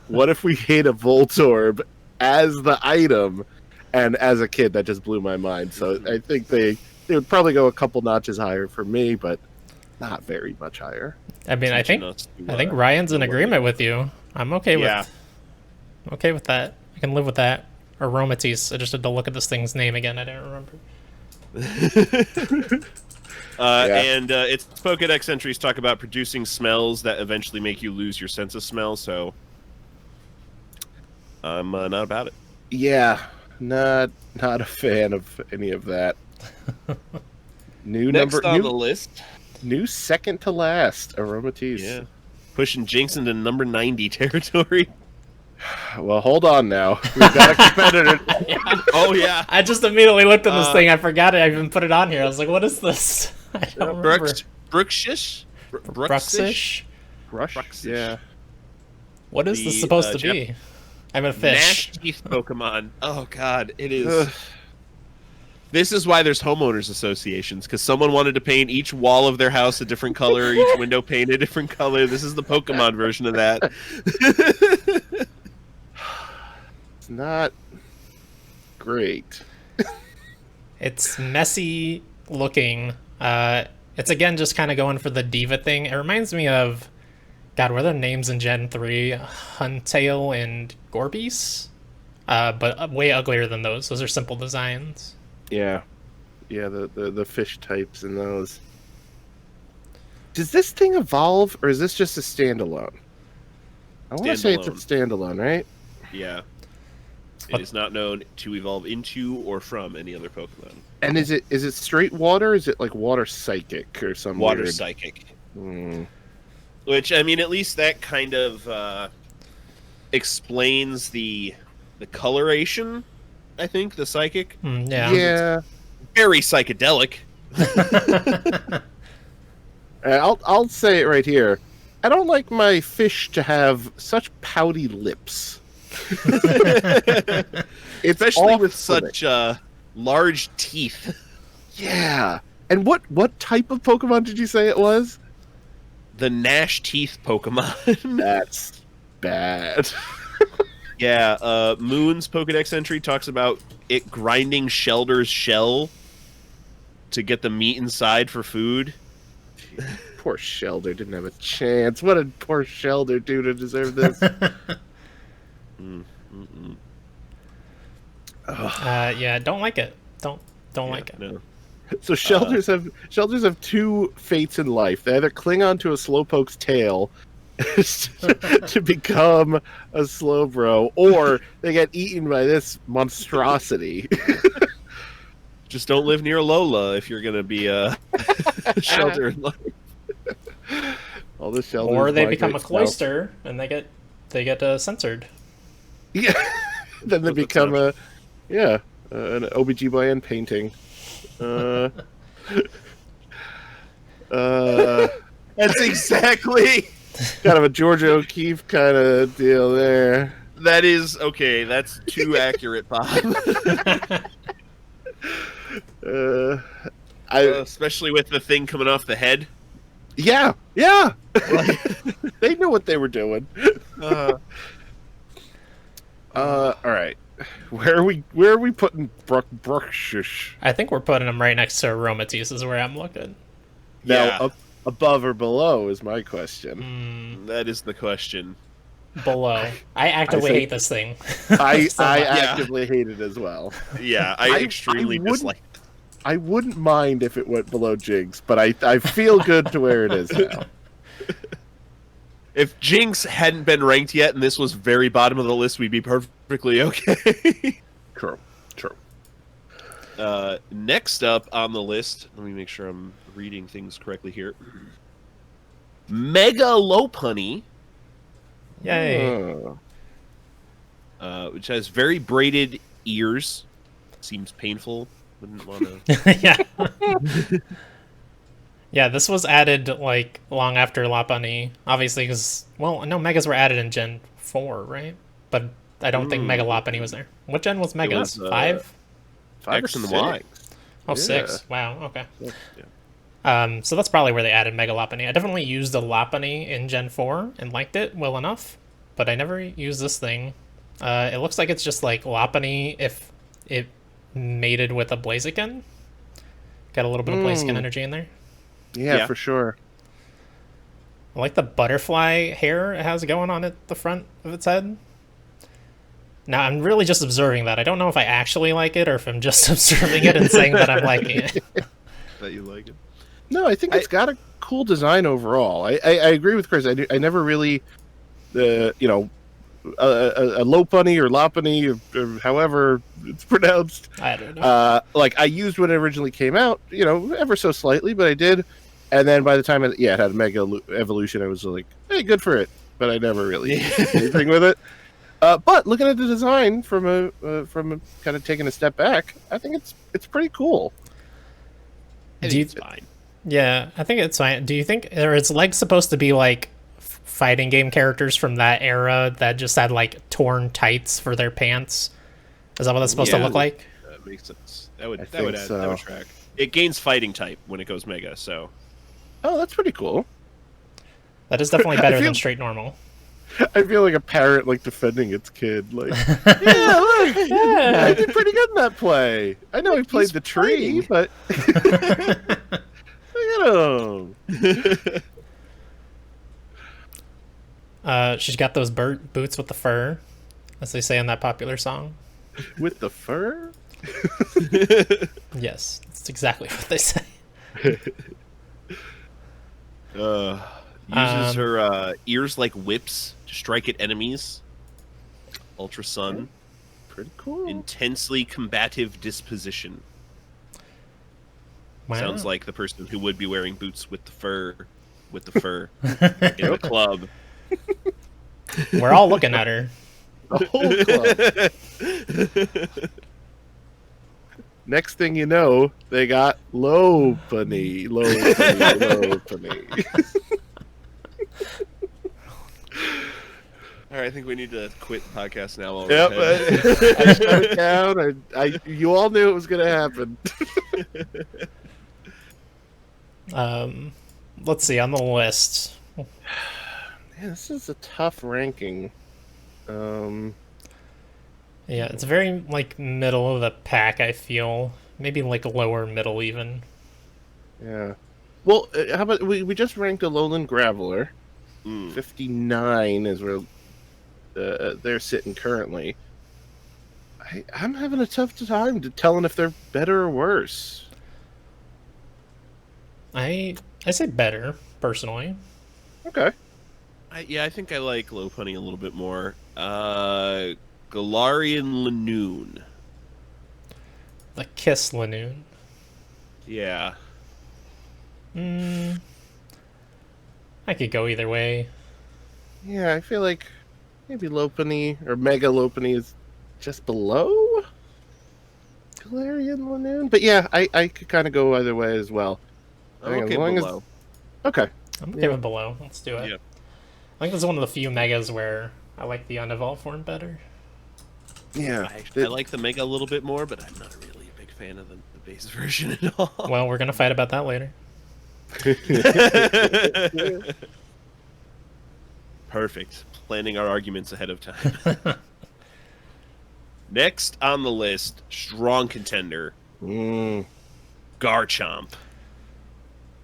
What if we hit a Voltorb as the item? And as a kid, that just blew my mind. So I think they would probably go a couple notches higher for me, but not very much higher. I mean, I think Ryan's in agreement with you. I'm okay with that. I can live with that. Or Aromatisse. I just had to look at this thing's name again. I didn't remember. And its Pokedex entries talk about producing smells that eventually make you lose your sense of smell. So I'm not about it. Yeah, not a fan of any of that. Next on the list. New second to last, Aromatisse. Yeah. Pushing Jinx into number 90 territory. Well, hold on now. We've got a competitor. Oh, yeah. I just immediately looked at this thing. I forgot it. I even put it on here. I was like, what is this? I don't remember. Bruxish? Bruxish? Yeah. What is this supposed to be? I'm a fish. Gnash teeth Pokemon. Oh, God. It is. This is why there's homeowners associations, because someone wanted to paint each wall of their house a different color, each window paint a different color. This is the Pokemon version of that. It's not great. It's messy looking. It's again just kind of going for the diva thing. It reminds me of, God, what are their names in Gen 3? Huntail and Gorbis? But way uglier than those. Those are simple designs. Yeah, the fish types in those. Does this thing evolve, or is this just a standalone? I want to say it's a standalone, right? Yeah. It is not known to evolve into or from any other Pokemon. And is it straight water, or is it like water psychic or something? Water psychic. Which, I mean, at least that kind of explains the coloration. I think the psychic. Yeah. Very psychedelic. I'll say it right here. I don't like my fish to have such pouty lips. Especially with such large teeth. Yeah. And what type of Pokemon did you say it was? The Gnash teeth Pokemon. That's bad. Yeah, Moon's Pokedex entry talks about it grinding Shelter's shell to get the meat inside for food. Poor Shelter didn't have a chance. What did poor Shelter do to deserve this? Yeah, don't like it. Don't like it. No. So shelters have two fates in life. They either cling onto a Slowpoke's tail to become a Slowbro, or they get eaten by this monstrosity. Just don't live near Lola if you're gonna be a Shelter in life. All the Shelters, or they become a Cloyster and they get censored. Yeah. Then they become an OBGYN painting. That's exactly kind of a Georgia O'Keeffe kind of deal there. That is okay. That's too accurate, Bob. Especially with the thing coming off the head. Yeah. They knew what they were doing. All right. Where are we putting Bruxish? I think we're putting them right next to Aromatisse is where I'm looking. Now, above or below is my question. That is the question. Below. I actively hate this thing. I actively hate it as well. Yeah, I extremely dislike it. I wouldn't mind if it went below Jinx, but I feel good to where it is now. If Jinx hadn't been ranked yet and this was very bottom of the list, we'd be perfectly okay. True. Next up on the list, let me make sure I'm reading things correctly here. Mega Lopunny. Yay. Which has very braided ears. Seems painful. Wouldn't want to... Yeah. Yeah, this was added, like, long after Lopunny. Obviously, because... Well, no, Megas were added in Gen 4, right? But I don't think Mega Lopunny was there. What gen was Megas? 5? 5 X or and 6. Y. Oh, Yeah. 6. Wow, okay. Yeah. So that's probably where they added Mega Lopunny. I definitely used the Lopunny in Gen 4 and liked it well enough, but I never used this thing. It looks like it's just like Lopunny if it mated with a Blaziken. Got a little bit of Blaziken energy in there. Yeah, for sure. I like the butterfly hair it has going on at the front of its head. Now, I'm really just observing that. I don't know if I actually like it or if I'm just observing it and saying that I'm liking it. That you like it. No, I think it's got a cool design overall. I agree with Chris. I never really, a Lopunny or Lopunny or however it's pronounced. I don't know. Like I used when it originally came out, ever so slightly, but I did. And then by the time it had a Mega Evolution, I was like, hey, good for it. But I never really did anything with it. But looking at the design from a kind of taking a step back, I think it's pretty cool. It's fine. Yeah, I think it's fine. Do you think are its legs supposed to be like fighting game characters from that era that just had like torn tights for their pants? Is that what that's supposed to look like? That makes sense. That would track. It gains fighting type when it goes Mega, so. Oh, that's pretty cool. That is definitely better than straight normal. I feel like a parent like defending its kid. Like, yeah, look, I did pretty good in that play. I know he played the tree, but look at him. She's got those boots with the fur, as they say in that popular song. With the fur? Yes, that's exactly what they say. Uses her ears like whips to strike at enemies. Ultra Sun. Pretty cool. Intensely combative disposition. Wow. Sounds like the person who would be wearing boots with the fur in the club. We're all looking at her. The whole club. Next thing you know, they got Lopunny. All right, I think we need to quit the podcast now. Yep, I shut it down. You all knew it was going to happen. Let's see on the list. Man, this is a tough ranking. Yeah, it's very like middle of the pack. I feel maybe like lower middle even. Yeah. Well, how about we just ranked Alolan Graveler. 59 is where they're sitting currently. I'm having a tough time telling if they're better or worse. I say better personally. Okay. I think I like Lopunny a little bit more. Glorion Lanoon. The Kiss Lanoon. Yeah. I could go either way. Yeah, I feel like maybe Lopunny or Mega Lopunny is just below Glorion Lanoon. But yeah, I could kind of go either way as well. I'm okay below. Okay. I'm okay with below. Let's do it. Yeah. I think this is one of the few Megas where I like the unevolved form better. Yeah. I like the Mega a little bit more, but I'm not really a big fan of the base version at all. Well, we're going to fight about that later. Perfect. Planning our arguments ahead of time. Next on the list, strong contender. Garchomp.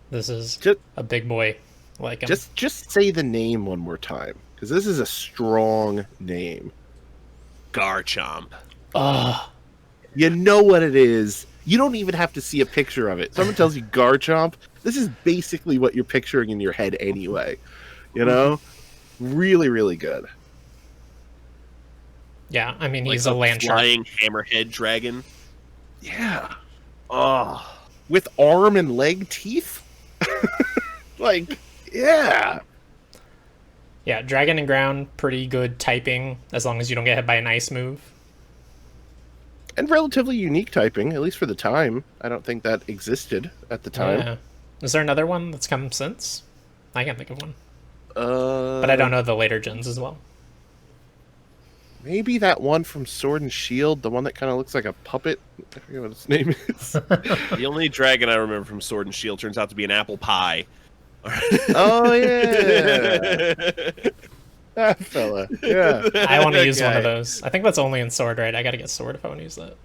This is a big boy. Like him. Just say the name one more time, because this is a strong name. Garchomp. You know what it is. You don't even have to see a picture of it. Someone tells you Garchomp, this is basically what you're picturing in your head anyway. You know? Really, really good. Yeah, I mean, like he's a land flying hammerhead dragon. Yeah. With arm and leg teeth? Like, yeah. Yeah, dragon and ground, pretty good typing, as long as you don't get hit by an ice move. And relatively unique typing, at least for the time. I don't think that existed at the time. Yeah. Is there another one that's come since? I can't think of one. But I don't know the later gens as well. Maybe that one from Sword and Shield, the one that kind of looks like a puppet. I forget what its name is. The only dragon I remember from Sword and Shield turns out to be an apple pie. Oh, yeah. That fella. Yeah. I want to use one of those. I think that's only in Sword, right? I got to get Sword if I want to use that.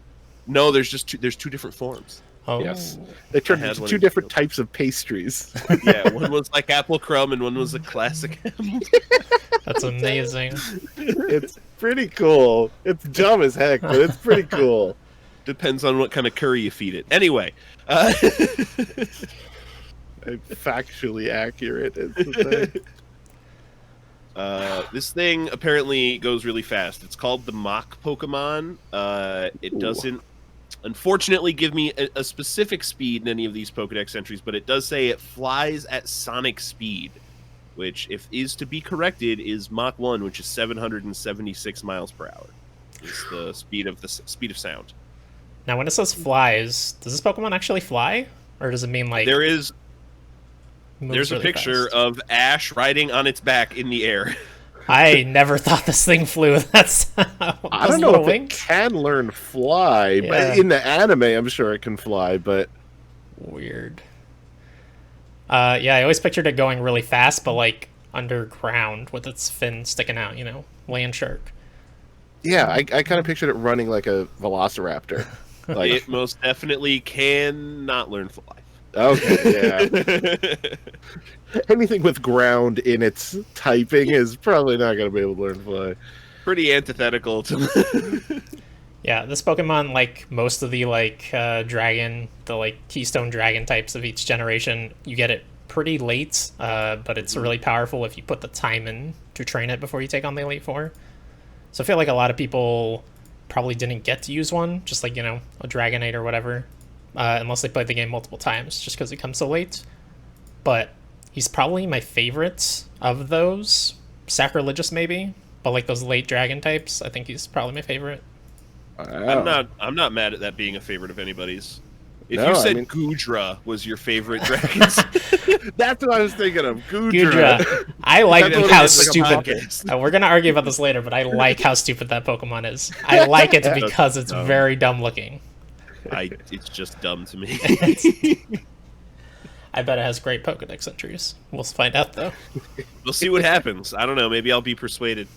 No, there's two different forms. Oh. Yes. They turned into two different types of pastries. Yeah, one was like apple crumb and one was a classic apple. That's amazing. It's pretty cool. It's dumb as heck, but it's pretty cool. Depends on what kind of curry you feed it. Anyway. Factually accurate is the thing. This thing apparently goes really fast. It's called the Mach Pokemon. It doesn't, unfortunately, give me a specific speed in any of these Pokedex entries, but it does say it flies at sonic speed, which, if is to be corrected, is Mach 1, which is 776 miles per hour. It's the speed of sound. Now, when it says flies, does this Pokemon actually fly, or does it mean like there's a really picture fast? of Ash riding on its back in the air. I never thought this thing flew. That's I don't know if it can learn fly, but in the anime, I'm sure it can fly. But weird. Yeah, I always pictured it going really fast, but like underground with its fin sticking out. You know, land shark. Yeah, I kind of pictured it running like a velociraptor. Like, it most definitely cannot learn fly. Okay, yeah. Anything with ground in its typing is probably not going to be able to learn fly. Pretty antithetical to. Yeah, this Pokemon, like most of the dragon, the like keystone dragon types of each generation, you get it pretty late, but it's really powerful if you put the time in to train it before you take on the Elite Four. So I feel like a lot of people probably didn't get to use one, just like, you know, a Dragonite or whatever, unless they played the game multiple times, just because it comes so late. But he's probably my favorite of those. Sacrilegious, maybe, but like those late dragon types, I think he's probably my favorite. Wow. I'm not mad at that being a favorite of anybody's. If you said Goodra was your favorite dragon, that's what I was thinking of. Goodra. I like how stupid. We're gonna argue about this later, but I like how stupid that Pokemon is. I like it because it's very dumb looking. It's just dumb to me. I bet it has great Pokedex entries. We'll find out though. We'll see what happens. I don't know. Maybe I'll be persuaded.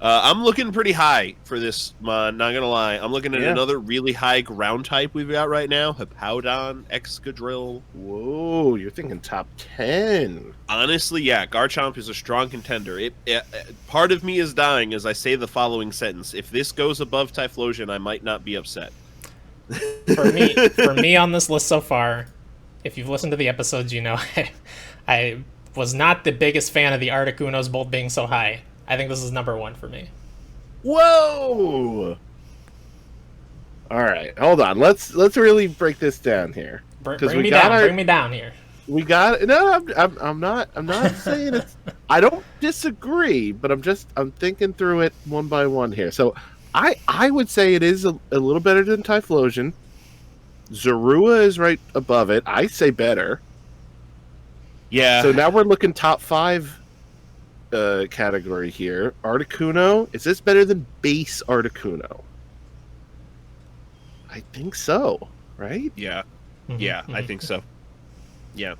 I'm looking pretty high for this, not gonna lie. I'm looking at another really high ground type we've got right now. Hippowdon, Excadrill. Whoa, you're thinking top 10. Honestly, yeah, Garchomp is a strong contender. Part of me is dying as I say the following sentence. If this goes above Typhlosion, I might not be upset. For me on this list so far, if you've listened to the episodes, you know I was not the biggest fan of the Articunos both being so high. I think this is number 1 for me. Whoa! All right, hold on. Let's really break this down here. Bring me down here. We got no. I'm not saying it's. I don't disagree, but I'm thinking through it one by one here. So I would say it is a little better than Typhlosion. Zorua is right above it. I say better. Yeah. So now we're looking top 5 category here. Articuno, is this better than base Articuno? I think so, right? Yeah. Yeah, I think so. Yeah.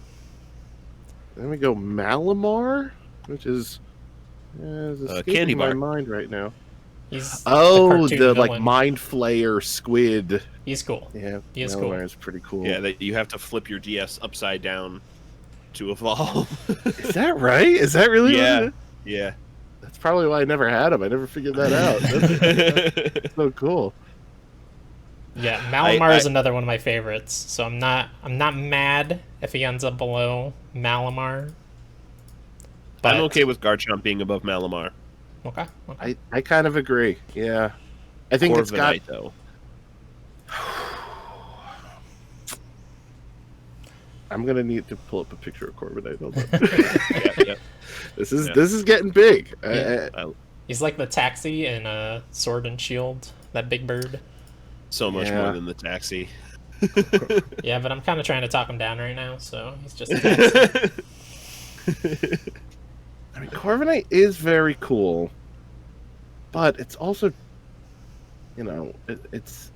Then we go Malamar, which is Candy my bar. mind right now. He's the like villain. mind flayer squid. He's cool. Yeah, He is cool. Malamar's pretty cool. Yeah, that you have to flip your DS upside down to evolve. Is that right? Is that really? Yeah. What it is? Yeah. That's probably why I never had him. I never figured that out. That's so cool. Yeah, Malamar is another one of my favorites. So I'm not mad if he ends up below Malamar. But I'm okay with Garchomp being above Malamar. Okay. I kind of agree. Yeah, I think it's got. Corviknight, though. I'm gonna need to pull up a picture of Corviknight. Hold on. Yeah. This is getting big. Yeah. He's like the taxi in Sword and Shield, that big bird. So much more than the taxi. Yeah, but I'm kind of trying to talk him down right now, so he's just a taxi. I mean, Corviknight is very cool, but it's also, it's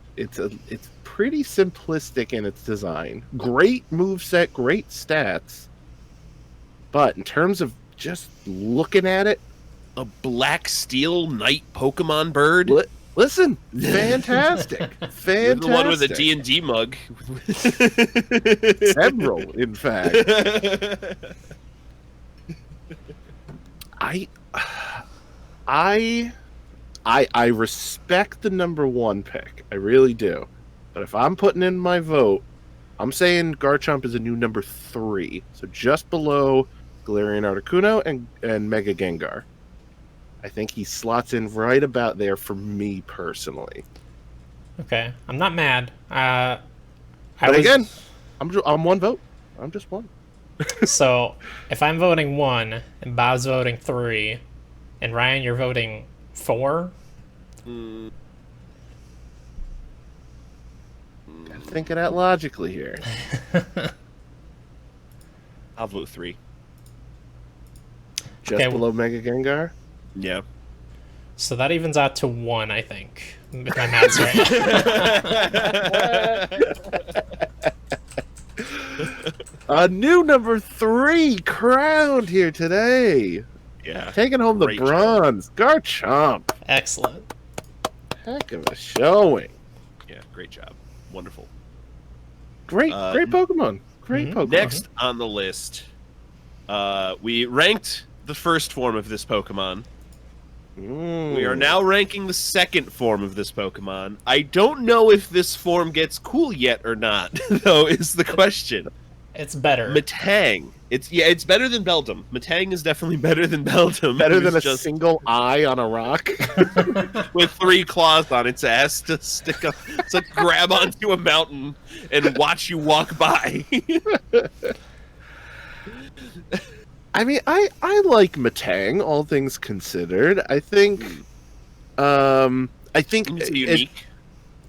pretty simplistic in its design. Great moveset, great stats, but in terms of just looking at it, A black steel knight Pokemon bird? listen, fantastic, fantastic. You're the one with a D&D mug. Several, in fact. I respect the number 1 pick. I really do. But if I'm putting in my vote, I'm saying Garchomp is a new number 3. So just below Galarian Articuno and Mega Gengar. I think he slots in right about there for me personally. Okay, I'm not mad. Again, I'm 1 vote. I'm just 1. So if I'm voting 1 and Bob's voting 3, and Ryan, you're voting 4. Gotta think of that logically here. I'll vote 3. Just Okay, below Mega Gengar. Yeah. So that evens out to 1, I think, if my math's right. A new number 3 crowned here today. Yeah. Taking home the Great bronze. Garchomp. Excellent. Heck of a showing. Yeah, great job. Wonderful. Great Pokemon. Great Pokemon. Next on the list, we ranked the first form of this Pokemon. We are now ranking the second form of this Pokemon. I don't know if this form gets cool yet or not, though, is the question. It's better. Metang. It's better than Beldum. Metang is definitely better than Beldum. Better than a single eye on a rock. With 3 claws on its ass to stick up. It's like grab onto a mountain and watch you walk by. I mean, I like Metang, all things considered. I think It's unique.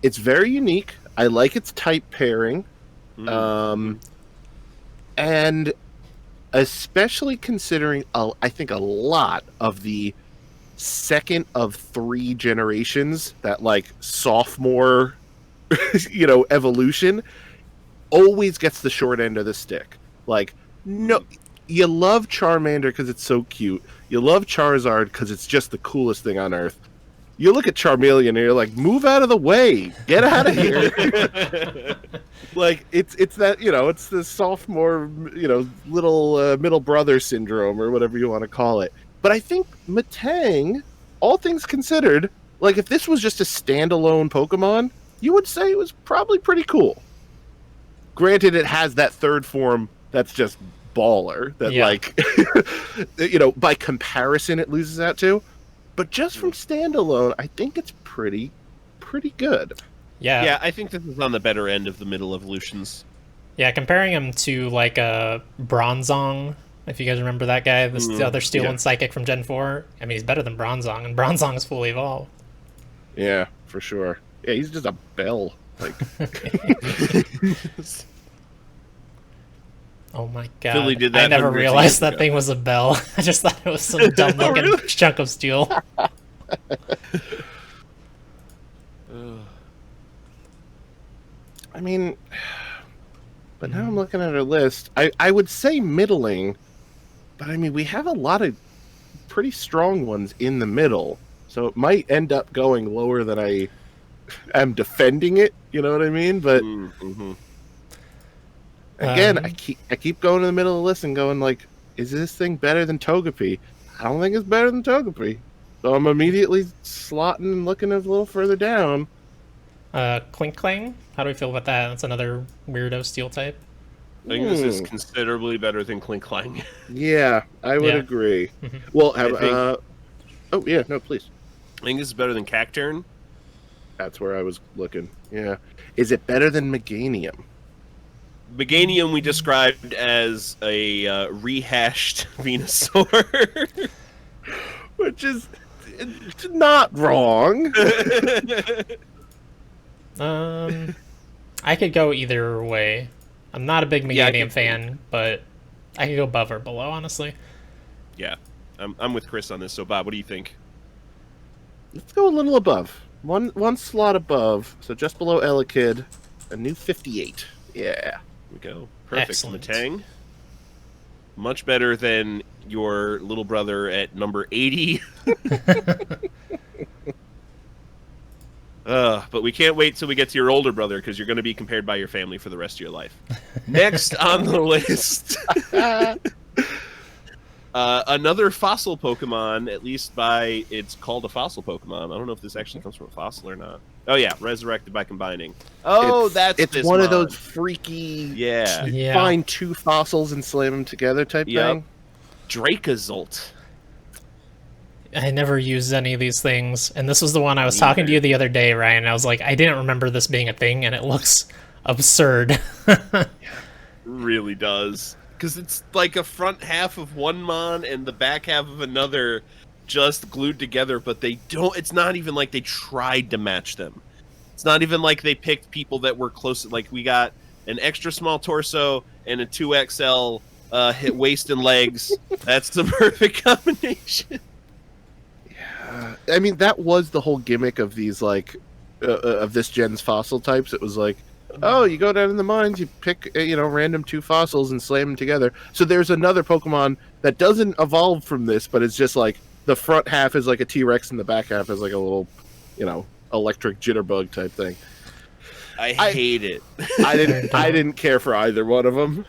It's very unique. I like its type pairing. And especially considering, I think a lot of the second of 3 generations, that like sophomore, evolution, always gets the short end of the stick. Like, no, you love Charmander because it's so cute. You love Charizard because it's just the coolest thing on earth. You look at Charmeleon and you're like, move out of the way, get out of here. Like it's that, it's the sophomore, little middle brother syndrome or whatever you want to call it. But I think Metang, all things considered, like if this was just a standalone Pokemon, you would say it was probably pretty cool. Granted, it has that third form that's just baller that by comparison it loses out to. But just from standalone, I think it's pretty good. Yeah, I think this is on the better end of the middle evolutions. Yeah, comparing him to like a Bronzong If you guys remember that guy, the other Steel and Psychic from Gen 4. I mean, he's better than Bronzong, and Bronzong is fully evolved. Yeah, for sure. Yeah, he's just a bell. Like, oh my god! Philly did that I never hundreds of realized years that ago. thing was a bell. I just thought it was some dumb looking chunk of steel. I mean, but now I'm looking at our list. I would say middling, but I mean, we have a lot of pretty strong ones in the middle, so it might end up going lower than I am defending it. You know what I mean? But again, I keep going to the middle of the list and going like, is this thing better than Togepi? I don't think it's better than Togepi, so I'm immediately slotting and looking a little further down. Clink Clang? How do we feel about that? That's another weirdo steel type. I think this is considerably better than Clink Clang. Yeah, I would agree. Well, oh yeah, no, please. I think this is better than Cacturn. That's where I was looking. Yeah, is it better than Meganium? Meganium we described as a rehashed Venusaur, which is not wrong. I could go either way. I'm not a big Meganium fan, but I could go above or below, honestly. Yeah, I'm with Chris on this. So, Bob, what do you think? Let's go a little above. One slot above, so just below Elekid, a new 58. Yeah. Here we go. Perfect. Excellent. Matang. Much better than your little brother at number 80. But we can't wait till we get to your older brother, because you're going to be compared by your family for the rest of your life. Next on the list, another fossil Pokemon, at least it's called a fossil Pokemon. I don't know if this actually comes from a fossil or not. Oh yeah, resurrected by combining. Oh, it's one of those freaky, find two fossils and slam them together type thing. Dracozolt. I never used any of these things, and this was the one I was talking to you the other day, Ryan, and I was like, I didn't remember this being a thing, and it looks absurd. Really does. Because it's like a front half of one Mon and the back half of another just glued together, but they don't, it's not even like they tried to match them. It's not even like they picked people that were close, like we got an extra small torso and a 2XL hit waist and legs. That's the perfect combination. I mean, that was the whole gimmick of these, like, of this gen's fossil types. It was like, oh, you go down in the mines, you pick, random two fossils and slam them together. So there's another Pokemon that doesn't evolve from this, but it's just like, the front half is like a T-Rex and the back half is like a little, electric jitterbug type thing. I hate it. I didn't care for either one of them.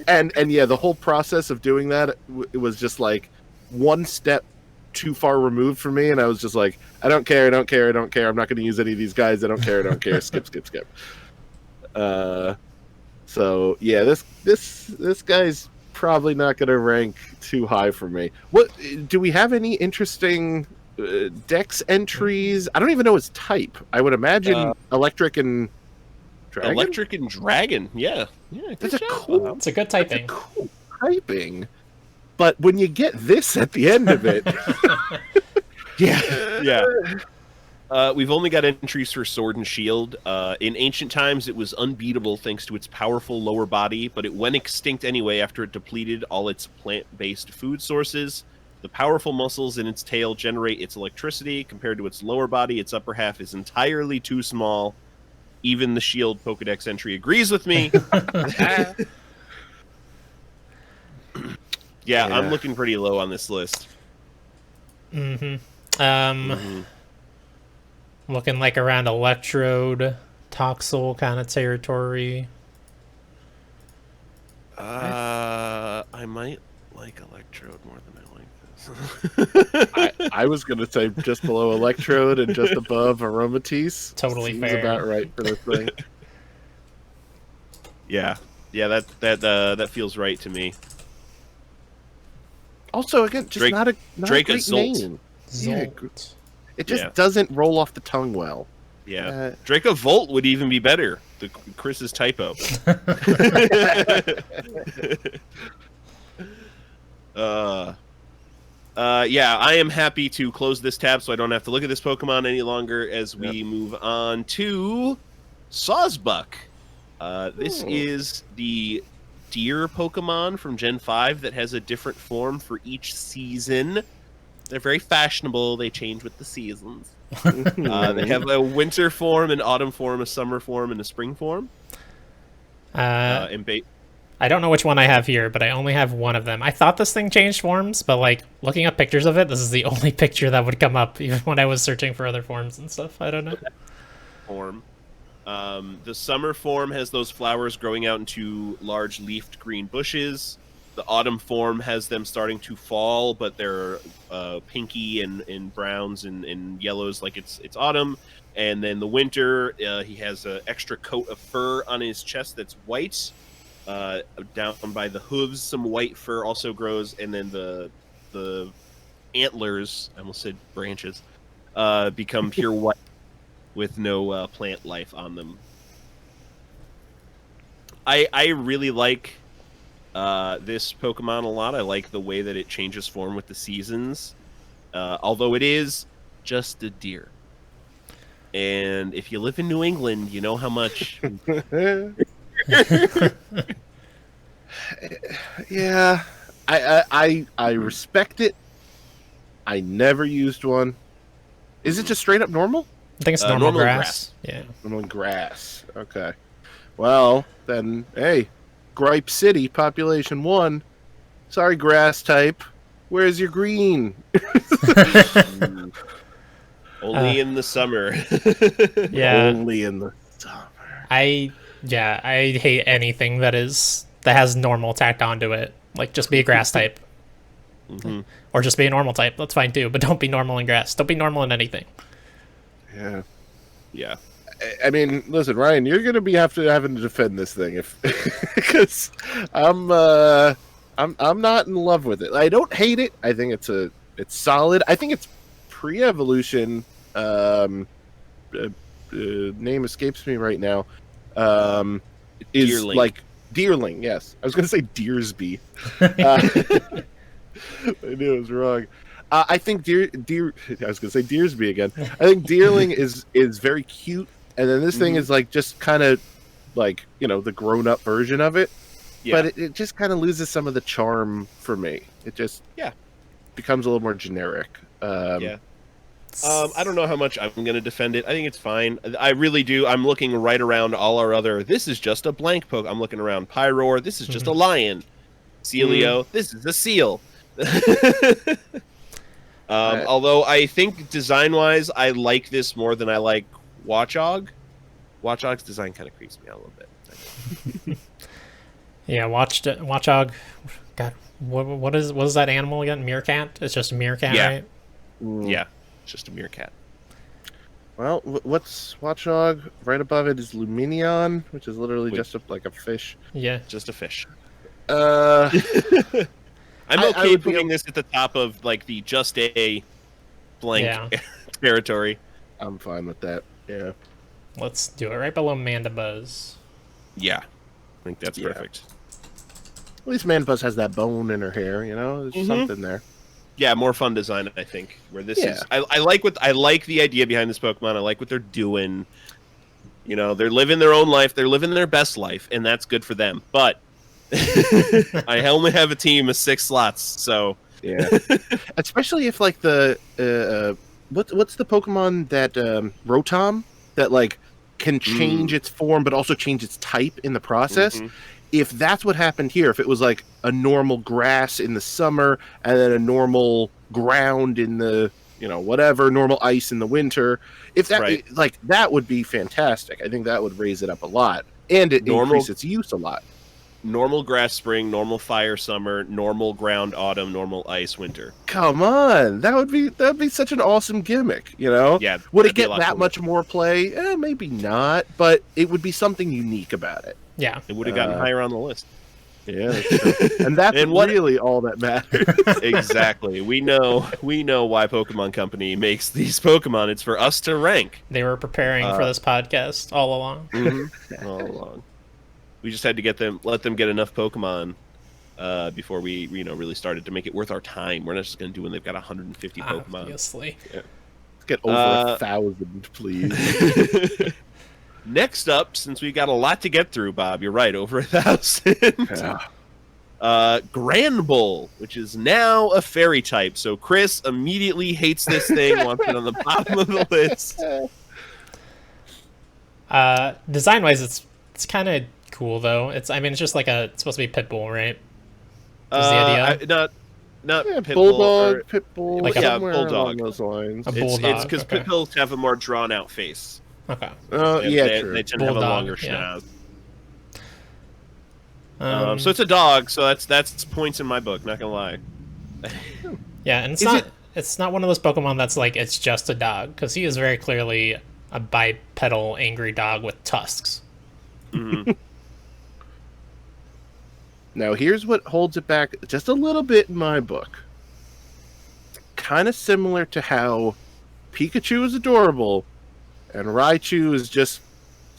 and yeah, the whole process of doing that, it was just like one step too far removed for me, and I was just like, I don't care. I'm not going to use any of these guys. I don't care. Skip. So yeah, this guy's probably not going to rank too high for me. What do we have any interesting Dex entries? I don't even know his type. I would imagine electric and dragon. Electric and dragon. Yeah. It's a good typing. That's a cool typing. But when you get this at the end of it, yeah. We've only got entries for Sword and Shield. In ancient times, it was unbeatable thanks to its powerful lower body, but it went extinct anyway after it depleted all its plant-based food sources. The powerful muscles in its tail generate its electricity. Compared to its lower body, its upper half is entirely too small. Even the Shield Pokedex entry agrees with me. Yeah, I'm looking pretty low on this list. Looking like around Electrode, Toxel kind of territory. I might like Electrode more than I like this. I was going to say just below Electrode and just above Aromatisse. Totally Seems fair. about right for this thing. Yeah, that feels right to me. Also, again, just not a great Zolt. name. Zolt. It just doesn't roll off the tongue well. Yeah. Draco Volt would even be better. Chris's typo. Yeah, I am happy to close this tab so I don't have to look at this Pokemon any longer as we move on to Sawzbuck. This is the deer Pokemon from Gen 5 that has a different form for each season. They're very fashionable. They change with the seasons. They have a winter form, an autumn form, a summer form, and a spring form. I don't know which one I have here, but I only have one of them. I thought this thing changed forms, but like looking up pictures of it, this is the only picture that would come up, even when I was searching for other forms and stuff. I don't know. Form. The summer form has those flowers growing out into large leafed green bushes. The autumn form has them starting to fall, but they're pinky and browns and yellows like it's autumn. And then the winter, he has an extra coat of fur on his chest that's white. Down by the hooves, some white fur also grows, and then the antlers, I almost said branches, become pure white with no plant life on them. I really like this Pokemon a lot. I like the way that it changes form with the seasons, although it is just a deer. And if you live in New England, you know how much... Yeah, I respect it. I never used one. Is it just straight up normal? I think it's normal grass. Yeah, normal grass. Okay. Well, then, hey, Gripe City, population 1. Sorry, grass type. Where's your green? Only in the summer. Yeah, only in the summer. I hate anything that has normal tacked onto it. Like, just be a grass type. Mm-hmm. Or just be a normal type. That's fine too, but don't be normal in grass. Don't be normal in anything. Yeah. Yeah. I mean, listen, Ryan, you're gonna be having to defend this thing if because I'm not in love with it. I don't hate it. I think it's solid. I think it's pre-evolution. Name escapes me right now. Is Deerling. like Deerling. Yes, I was gonna say Deersby. I knew it was wrong. I think deer. I was gonna say Deersby again. I think Deerling is very cute, and then this thing is like just kind of like, you know, the grown-up version of it. Yeah. But it just kind of loses some of the charm for me. It just becomes a little more generic. I don't know how much I'm going to defend it. I think it's fine. I really do. I'm looking right around all our other... This is just a blank poke. I'm looking around Pyroar. This is just a lion. Celio. This is a seal. Although I think design-wise, I like this more than I like Watchog. Watchog's design kind of creeps me out a little bit. Yeah, Watchog. God, what is that animal again? Meerkat? It's just a meerkat, right? Yeah, it's just a meerkat. Well, what's Watchog? Right above it is Luminion, which is literally just like a fish. Yeah, just a fish. I'm okay putting this at the top of like the just a blank territory. I'm fine with that. Yeah. Let's do it right below Mandibuzz. Yeah, I think that's perfect. At least Mandibuzz has that bone in her hair, you know? There's something there. Yeah, more fun design, I think. Where this is, I like the idea behind this Pokemon. I like what they're doing. You know, they're living their own life. They're living their best life, and that's good for them. But I only have a team of 6 slots, so especially if like the what's the Pokemon that Rotom that like can change its form but also change its type in the process. If that's what happened here, if it was like a normal grass in the summer and then a normal ground in the, you know, whatever, normal ice in the winter, if that like that would be fantastic. I think that would raise it up a lot and it increase its use a lot. Normal grass spring, normal fire summer, normal ground autumn, normal ice winter. Come on, that'd be such an awesome gimmick, you know? Yeah. Would it get that much more play? Maybe not, but it would be something unique about it. Yeah, it would have gotten higher on the list. Yeah, that's and that's really all that matters. Exactly. We know why Pokemon Company makes these Pokemon. It's for us to rank. They were preparing for this podcast all along. All along. We just had to let them get enough Pokemon before we really started to make it worth our time. We're not just going to do when they've got 150 Pokemon. Obviously. Yeah. Let's get over 1,000, please. Next up, since we've got a lot to get through, Bob, you're right, over 1,000. Granbull, which is now a fairy type. So Chris immediately hates this thing, wants it on the bottom of the list. Design-wise, it's kind of cool though. It's just like it's supposed to be Pitbull, right? Is the idea? Not Pitbull. Bulldog, Pitbull, like somewhere bulldog. along those lines. A bulldog. It's because okay. Pitbulls have a more drawn-out face. Okay. Yeah, true. They tend to have a longer yeah. schnoz. So it's a dog, so that's points in my book, not gonna lie. Yeah, and it's not one of those Pokemon that's like it's just a dog, because he is very clearly a bipedal angry dog with tusks. Mm-hmm. Now, here's what holds it back just a little bit in my book. Kind of similar to how Pikachu is adorable, and Raichu is just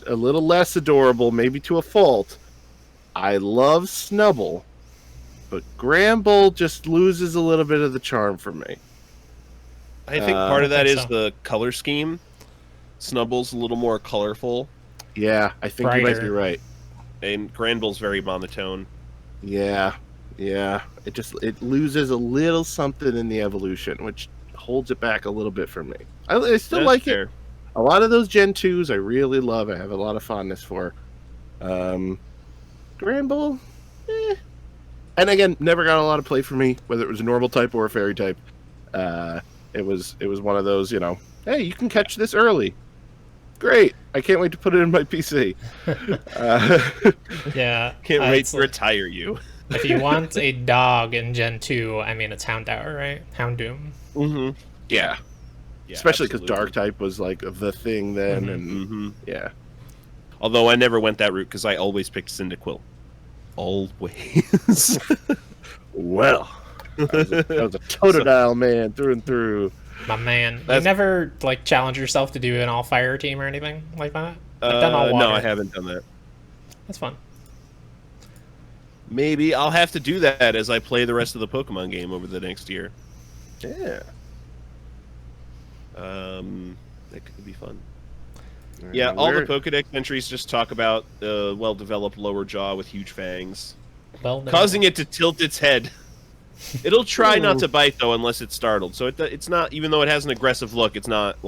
a little less adorable, maybe to a fault. I love Snubbull, but Granbull just loses a little bit of the charm for me. I think part of that is so. the color scheme. Snubbull's a little more colorful. Yeah, I think you might be right. And Granbull's very monotone. Yeah. It loses a little something in the evolution, which holds it back a little bit for me. I still like fair. it. A lot of those Gen 2s I really love. I have a lot of fondness for. Granbull, and again, never got a lot of play for me, whether it was a normal type or a fairy type. It was one of those, hey, you can catch this early. Great! I can't wait to put it in my PC. Yeah, can't wait to retire you. If you want a dog in Gen 2, it's Houndour, right? Houndoom. Mm-hmm. Yeah, especially because Dark type was like the thing then, Mm-hmm. Yeah. Although I never went that route because I always picked Cyndaquil. Always. Well, I was a Totodile man through and through. My man. You never challenge yourself to do an all fire team or anything like that? I've done all water. No, I haven't done that. That's fun. Maybe I'll have to do that as I play the rest of the Pokemon game over the next year. Yeah. That could be fun. Yeah, all the Pokedex entries just talk about well-developed lower jaw with huge fangs, causing it to tilt its head. It'll try not to bite though, unless it's startled. So it's not, even though it has an aggressive look, it's not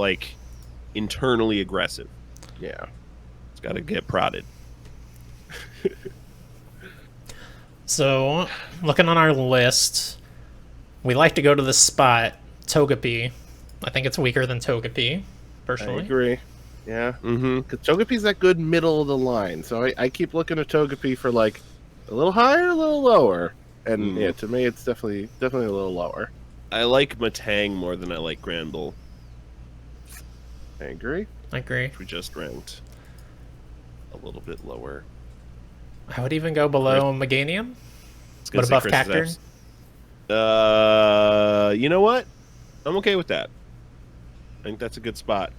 internally aggressive. Yeah, it's got to get prodded. So, looking on our list, we like to go to this spot, Togepi. I think it's weaker than Togepi, personally. I agree. Yeah. Mm-hmm. Because Togepi's that good middle of the line. So I keep looking at Togepi for a little higher, a little lower. And yeah, to me it's definitely a little lower. I like Matang more than I like Granbull. I agree. We just ranked a little bit lower. I would even go below Meganium. What above Cacturn? You know what? I'm okay with that. I think that's a good spot.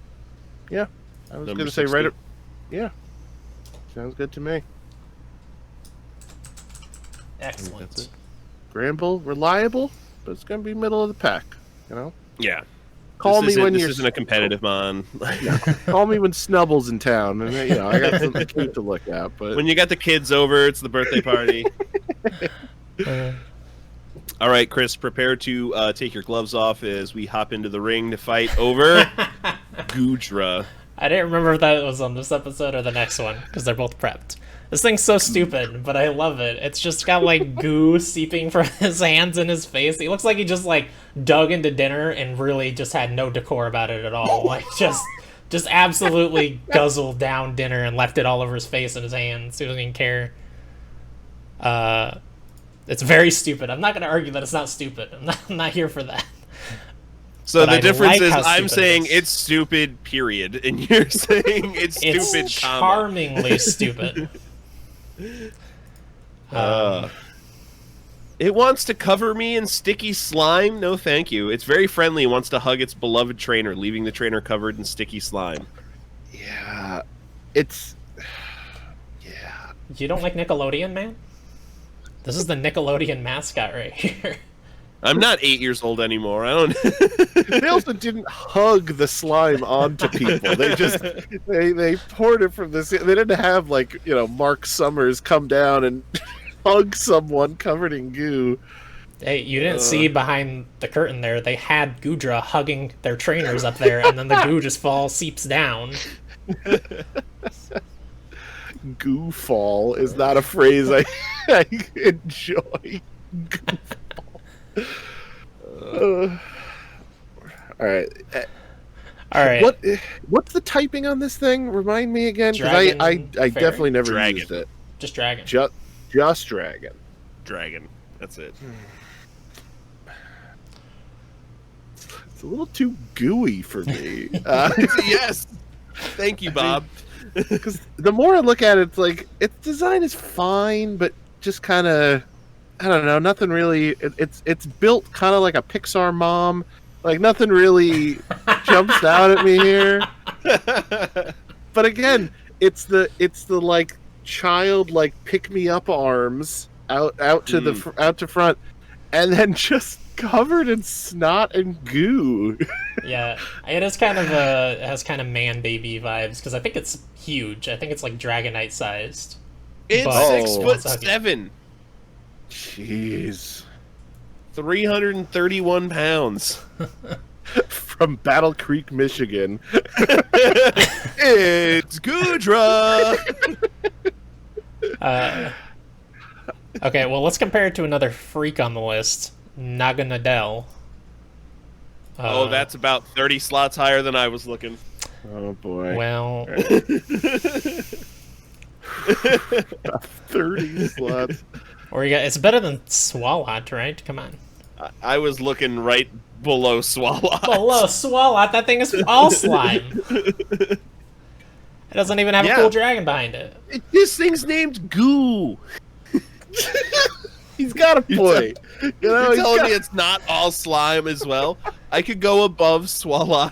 Yeah. I was going to say right up. Yeah. Sounds good to me. Excellent. Granbull, reliable, but it's going to be middle of the pack, Yeah. Call me when this isn't a competitive mon. Call me when Snubble's in town, and I got something cute to look at. But when you got the kids over, it's the birthday party. All right, Chris, prepare to take your gloves off as we hop into the ring to fight over Goodra. I didn't remember if that was on this episode or the next one, because they're both prepped. This thing's so stupid, but I love it. It's just got goo seeping from his hands and his face. He looks like he just dug into dinner and really just had no decor about it at all. Just absolutely guzzled down dinner and left it all over his face and his hands. He doesn't even care. It's very stupid. I'm not going to argue that it's not stupid. I'm not here for that. So the difference is I'm saying it's stupid, period, and you're saying it's stupid, it's charmingly stupid. It wants to cover me in sticky slime. No, thank you. It's very friendly. It wants to hug its beloved trainer, leaving the trainer covered in sticky slime. Yeah, yeah. You don't like Nickelodeon, man? This is the Nickelodeon mascot right here. I'm not 8 years old anymore. I don't. They also didn't hug the slime onto people. They just they poured it from this. They didn't have like Mark Summers come down and hug someone covered in goo. Hey, you didn't see behind the curtain there. They had Goodra hugging their trainers up there, and then the goo just seeps down. Goo fall is not a phrase I enjoy. All right. What's the typing on this thing? Remind me again, because I definitely never used it. Just dragon. Just dragon. Dragon. That's it. It's a little too gooey for me. Yes. Thank you, Bob. Because the more I look at it, it's like its design is fine, but just kind of. I don't know, nothing really. It's built kind of like a Pixar mom. Like nothing really jumps out at me here. But again, it's the like child like pick me up arms out to front, and then just covered in snot and goo. Yeah, it is kind of it has kind of man baby vibes because I think it's huge. I think it's like Dragonite sized. It's 6'7". Jeez. 331 pounds. From Battle Creek, Michigan. It's Goodra! Okay, well, let's compare it to another freak on the list, Naganadel. That's about 30 slots higher than I was looking. Oh, boy. Well... 30 slots. Or it's better than Swalot, right? Come on. I was looking right below Swalot. Below Swalot? That thing is all slime. It doesn't even have a cool dragon behind it. This thing's named Goo. He's got a point. You're telling me it's not all slime as well? I could go above Swalot.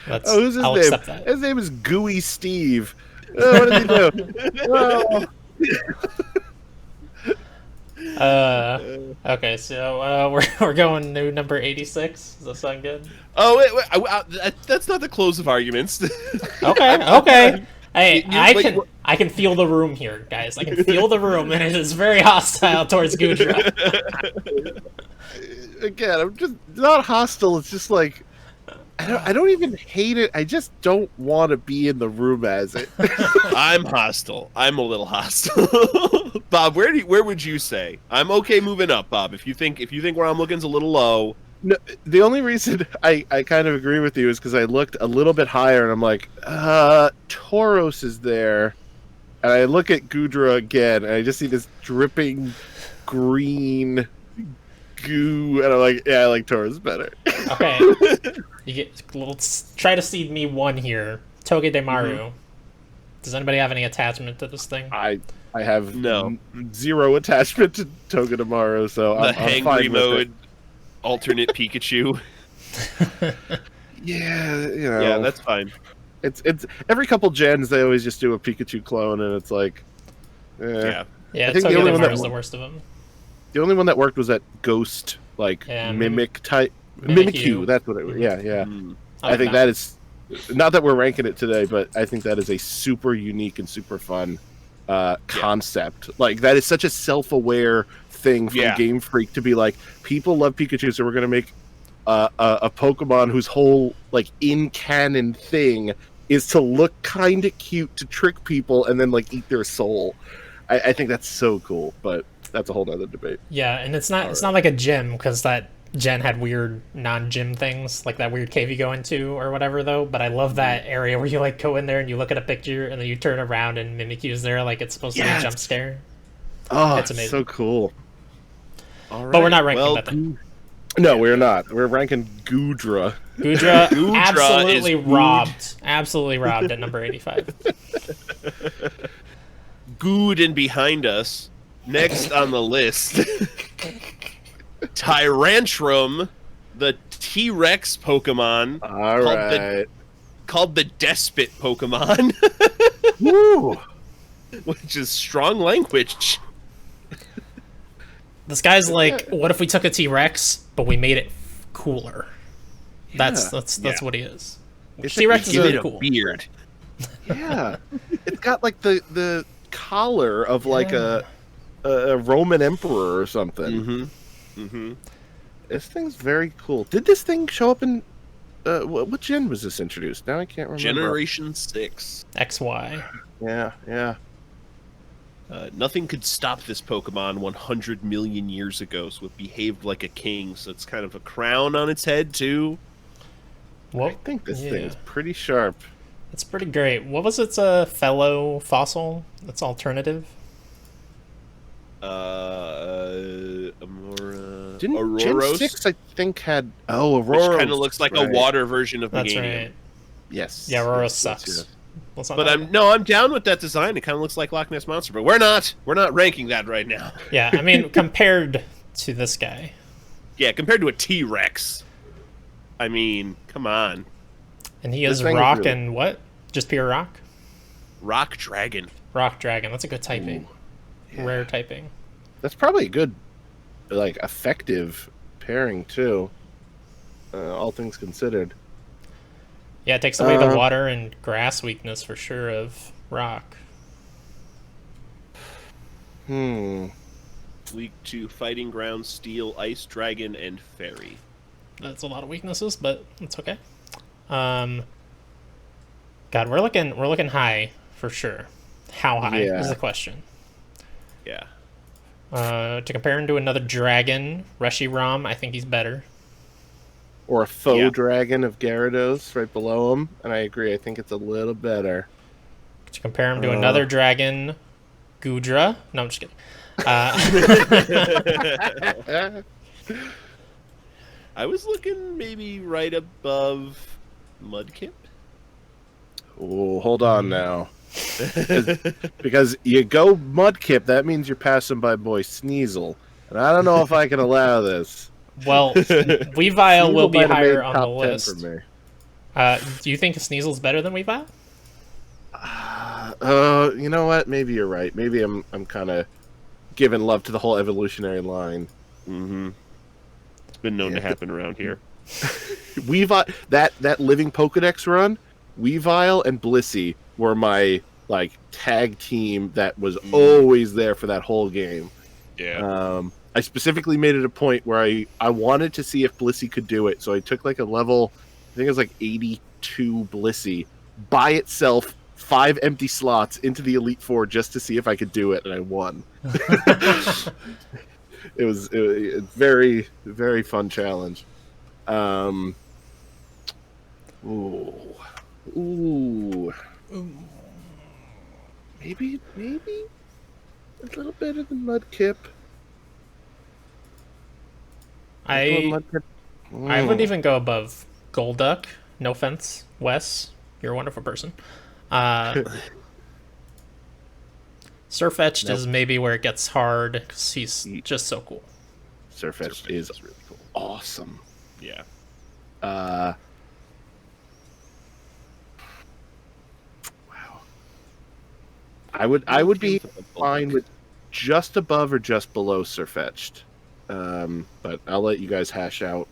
Who's his I'll name? accept that. His name is Gooey Steve. What does he do? Okay, so we're going to number 86. Does that sound good? Oh, wait, that's not the close of arguments. Okay. Hey, I can feel the room here, guys. I can feel the room, and it is very hostile towards Goodra. Again, I'm just not hostile. It's just like I don't even hate it. I just don't want to be in the room as it. I'm hostile. I'm a little hostile. Bob, where would you say? I'm okay moving up, Bob. If you think where I'm looking is a little low. No, the only reason I kind of agree with you is because I looked a little bit higher and I'm like, Tauros is there, and I look at Goodra again and I just see this dripping green goo, and I'm like, yeah, I like Tauros better. Okay, let's try to seed me one here. Togedemaru. Mm-hmm. Does anybody have any attachment to this thing? I have zero attachment to Togedemaru, so I'm fine with it. Alternate Pikachu. Yeah, that's fine. It's every couple gens they always just do a Pikachu clone, and it's like, yeah. I think the only one that was the worst of them. The only one that worked was that Ghost Mimic type Mimikyu. That's what it was. Yeah. I think that is not that we're ranking it today, but I think that is a super unique and super fun concept. Like that is such a self-aware thing from Game Freak to be like, people love Pikachu, so we're gonna make a Pokemon whose whole like in canon thing is to look kind of cute to trick people and then like eat their soul. I think that's so cool, but that's a whole other debate. Yeah, and it's not like a gym, because that gen had weird non-gym things, like that weird cave you go into or whatever, though. But I love that area where you like go in there and you look at a picture and then you turn around and Mimikyu's there, like it's supposed to be a jump scare. Oh, it's amazing. So cool. All right. But we're not ranking that thing. No, we're not. We're ranking Goodra. Goodra absolutely robbed. Absolutely robbed at number 85. Good and behind us. Next on the list, Tyrantrum, the T-Rex Pokemon. All right. Called the Despot Pokemon. Woo! Which is strong language. This guy's like, what if we took a T-Rex, but we made it cooler? That's what he is. T-Rex is really cool. Beard. Yeah, it's got like the collar of like a Roman emperor or something. This thing's very cool. Did this thing show up in what gen was this introduced? Now I can't remember. Generation 6. XY. Yeah. Nothing could stop this Pokemon 100 million years ago, so it behaved like a king. So it's kind of a crown on its head too. Well, I think this thing is pretty sharp. It's pretty great. What was its fellow fossil? Its alternative? Didn't Auroros? Gen 6, I think, had... Oh, Auroros. Which kind of looks like a water version of That's Meganium. right. Yes. Yeah, Auroros yes, sucks. yes. But I'm down with that design. It kind of looks like Loch Ness Monster, but we're not ranking that right now. Yeah, I mean, compared to this guy. Yeah, compared to a T-Rex. I mean, come on. And he is rock and what? Just pure rock? Rock Dragon. Rock Dragon. That's a good typing. Yeah. Rare typing. That's probably a good, like, effective pairing, too. All things considered. Yeah, it takes away the water and grass weakness for sure of rock. Weak to Fighting Ground, Steel, Ice Dragon, and Fairy. That's a lot of weaknesses, but it's okay. God, we're looking high for sure. How high is the question? Yeah. To compare him to another dragon, Reshiram, I think he's better. Or a faux dragon of Gyarados right below him, and I agree. I think it's a little better. To compare him to another dragon, Gudra. No, I'm just kidding. I was looking maybe right above Mudkip. Oh, hold on now. Because you go Mudkip, that means you're passing by boy Sneasel. And I don't know if I can allow this. Well, Weavile will be higher on the list. For me. Do you think Sneasel's better than Weavile? You know what? Maybe you're right. Maybe I'm kind of giving love to the whole evolutionary line. Mm-hmm. It's been known to happen around here. Weavile, that living Pokedex run, Weavile and Blissey were my tag team that was always there for that whole game. Yeah. I specifically made it a point where I wanted to see if Blissey could do it, so I took a level, I think it was 82 Blissey by itself, 5 empty slots into the Elite Four just to see if I could do it, and I won. It was a very, very fun challenge. Ooh. Maybe a little better than Mudkip. I wouldn't even go above Golduck. No offense, Wes. You're a wonderful person. Sirfetch'd is maybe where it gets hard because he's just so cool. Sirfetch'd is really cool. Awesome. Yeah. Wow. I would be fine with just above or just below Sirfetch'd. But I'll let you guys hash out,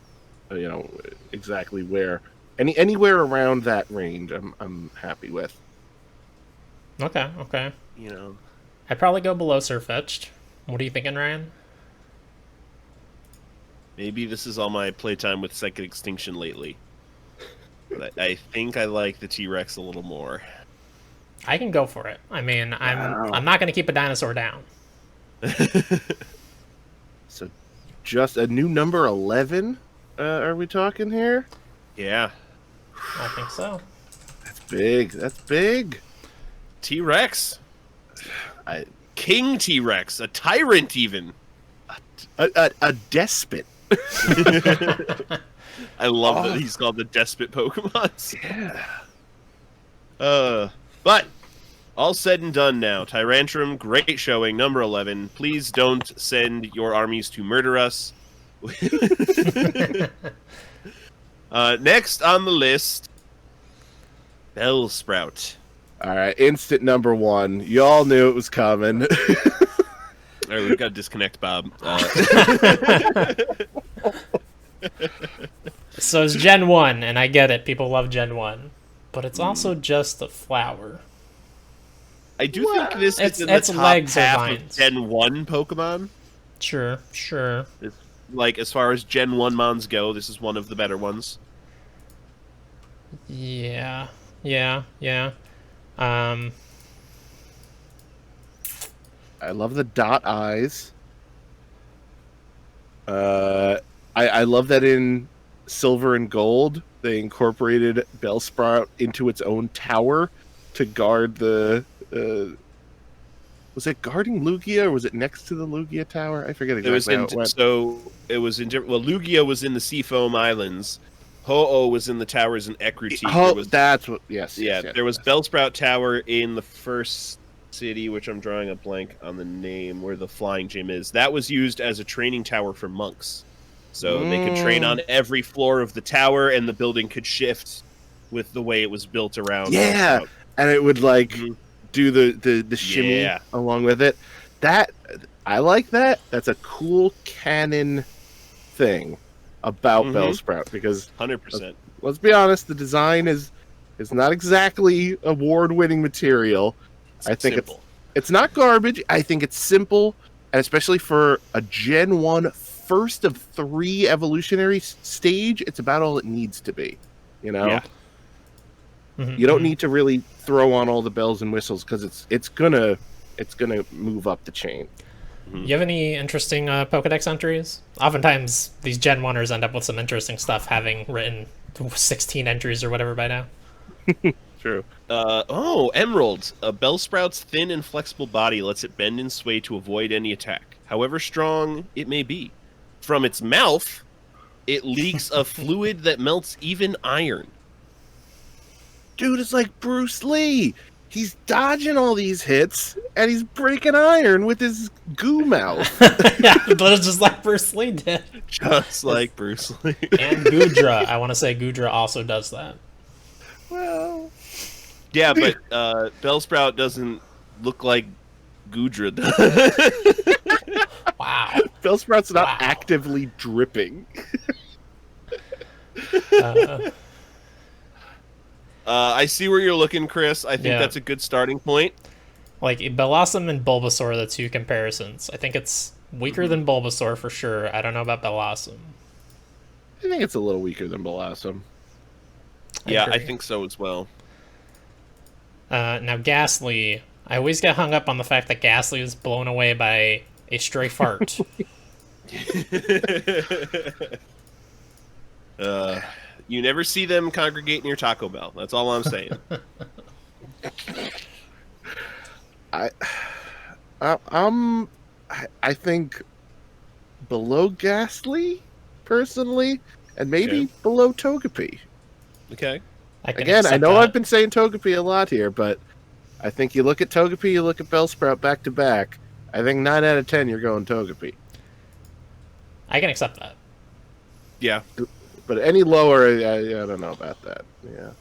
exactly where. Anywhere around that range, I'm happy with. Okay. I'd probably go below Sirfetch'd. What are you thinking, Ryan? Maybe this is all my playtime with Second Extinction lately. But I think I like the T-Rex a little more. I can go for it. I mean, I'm not going to keep a dinosaur down. So, just a new number 11? Are we talking here? Yeah. I think so. That's big. T-Rex. King T-Rex. A tyrant, even. A despot. I love that he's called the despot Pokemon. Yeah. But all said and done now. Tyrantrum, great showing, number 11. Please don't send your armies to murder us. Next on the list, Bellsprout. All right, instant number 1. Y'all knew it was coming. All right, we've got to disconnect Bob. So it's Gen 1, and I get it. People love Gen 1. But it's also just a flower. I do think this is in the Its top legs half are of vines. Gen 1 Pokemon. Sure. It's, like, as far as Gen 1 mons go, this is one of the better ones. Yeah. I love the dot eyes. I love that in Silver and Gold they incorporated Bellsprout into its own tower to guard the. Was it guarding Lugia or was it next to the Lugia tower? I forget exactly how it went. So it was in. Well, Lugia was in the Seafoam Islands. Ho-Oh was in the towers in Ekruti. That's what. Yes. There was Bellsprout Tower in the first city, which I'm drawing a blank on the name, where the flying gym is. That was used as a training tower for monks. So they could train on every floor of the tower, and the building could shift with the way it was built around. Yeah, and it would do the shimmy along with it. That I like that. That's a cool canon thing about Bellsprout because 100%. Let's be honest, the design is not exactly award-winning material. I think it's not garbage. I think it's simple, and especially for a Gen 1 first of 3 evolutionary stage, it's about all it needs to be. You know? Yeah. You don't need to really throw on all the bells and whistles because it's gonna move up the chain. You have any interesting Pokedex entries? Oftentimes, these Gen 1ers end up with some interesting stuff, having written 16 entries or whatever by now. True. Emerald. A Bellsprout's thin and flexible body lets it bend and sway to avoid any attack, however strong it may be. From its mouth, it leaks a fluid that melts even iron. Dude, it's like Bruce Lee. He's dodging all these hits, and he's breaking iron with his goo mouth. Yeah, but it's just like Bruce Lee did. Just like Bruce Lee. And Goodra. I want to say Goodra also does that. Well... Yeah, but Bellsprout doesn't look like Goodra does. Wow. Bellsprout's not actively dripping. I see where you're looking, Chris. I think that's a good starting point. Like, Bellossom and Bulbasaur are the two comparisons. I think it's weaker than Bulbasaur for sure. I don't know about Bellossom. I think it's a little weaker than Bellossom. I think so as well. Now, Ghastly. I always get hung up on the fact that Ghastly is blown away by a stray fart. You never see them congregate near Taco Bell. That's all I'm saying. I think below Ghastly, personally, and maybe below Togepi. Okay. Again, I know I've been saying Togepi a lot here, but I think you look at Togepi, you look at Bellsprout back to back. I think 9 out of 10 you're going Togepi. I can accept that. Yeah. But any lower, I don't know about that. Yeah.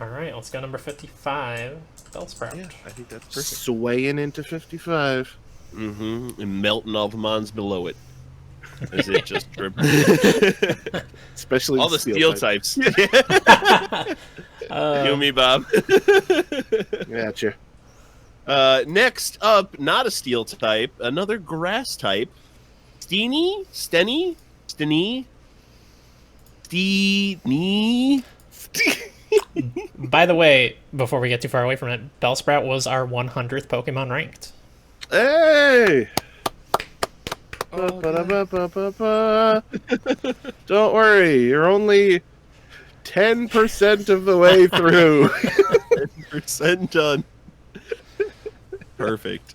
All right, let's go number 55, Bellsprout. Yeah, I think that's perfect. Swaying into 55. Mm-hmm. And melting all the mons below it. As it just especially all the steel types. Kill me, Bob. Gotcha. Next up, not a steel type, another grass type. Steenie? By the way, before we get too far away from it, Bellsprout was our 100th Pokemon ranked. Hey! Don't worry, you're only 10% of the way through. 10% done. Perfect.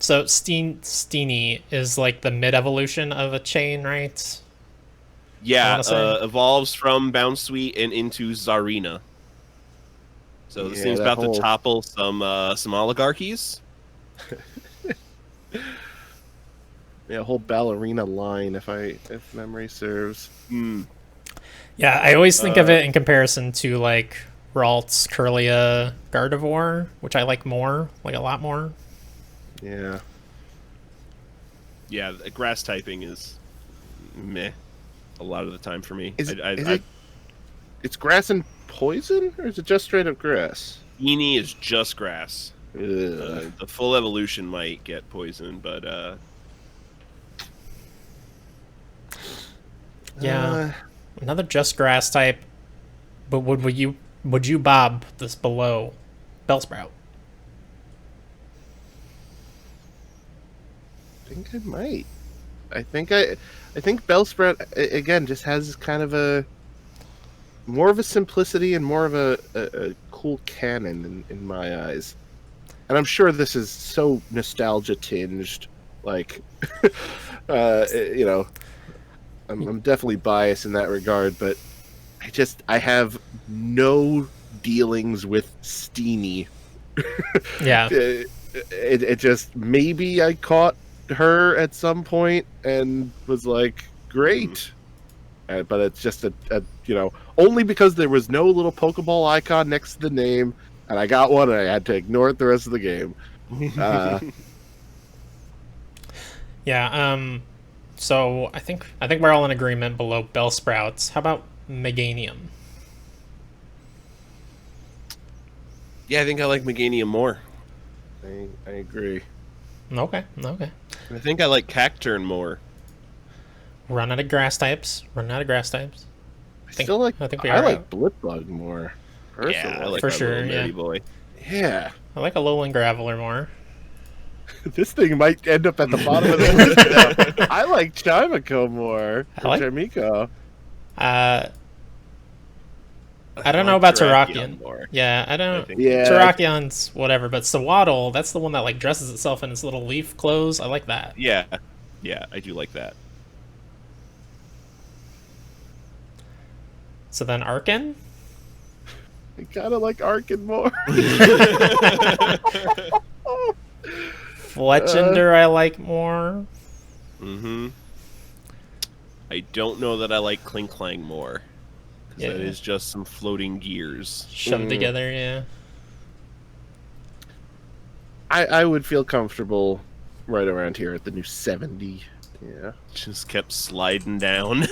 So Steenie is like the mid-evolution of a chain, right? Yeah, evolves from Bounsweet and into Zarina. So this thing's about to topple some oligarchies. Yeah, a whole ballerina line, if memory serves. Yeah, I always think of it in comparison to like Ralts, Kirlia, Gardevoir, which I like more, like a lot more. Yeah. Yeah, the grass typing is meh a lot of the time for me. It's grass and poison, or is it just straight up grass? Eenie is just grass. Ugh. The full evolution might get poison, but yeah, another just grass type. But would you bob this below Bellsprout? I think I might. I think Bellsprout again just has kind of more of a simplicity and more of a cool canon in my eyes. And I'm sure this is so nostalgia tinged, like you know, I'm definitely biased in that regard, but I have no dealings with Steenie. Yeah. It just, maybe I caught her at some point and was like, great. But it's just a only because there was no little Pokeball icon next to the name, and I got one and I had to ignore it the rest of the game. Yeah, so I think we're all in agreement below Bellsprouts. How about Meganium? yeah, I think I like Meganium more. I agree. Okay. I think I like Cacturn more. Run out of grass types. I think I like Blipbug more. Personally. Yeah, I like for my sure. little nerdy boy. Yeah. I like Alolan Graveler more. This thing might end up at the bottom of the list now. I like Chimico more. Chimico. I don't know about Terrakion. More. Yeah, I don't. Yeah. Terrakion's whatever, but Sawaddle, that's the one that like dresses itself in its little leaf clothes. I like that. Yeah, I do like that. So then Archen? I kind of like Archen more. Fletchender I like more. Mm-hmm. I don't know that I like Klinklang more. Yeah. That is just some floating gears. Shoved together, yeah. I would feel comfortable right around here at the new 70. Yeah. Just kept sliding down.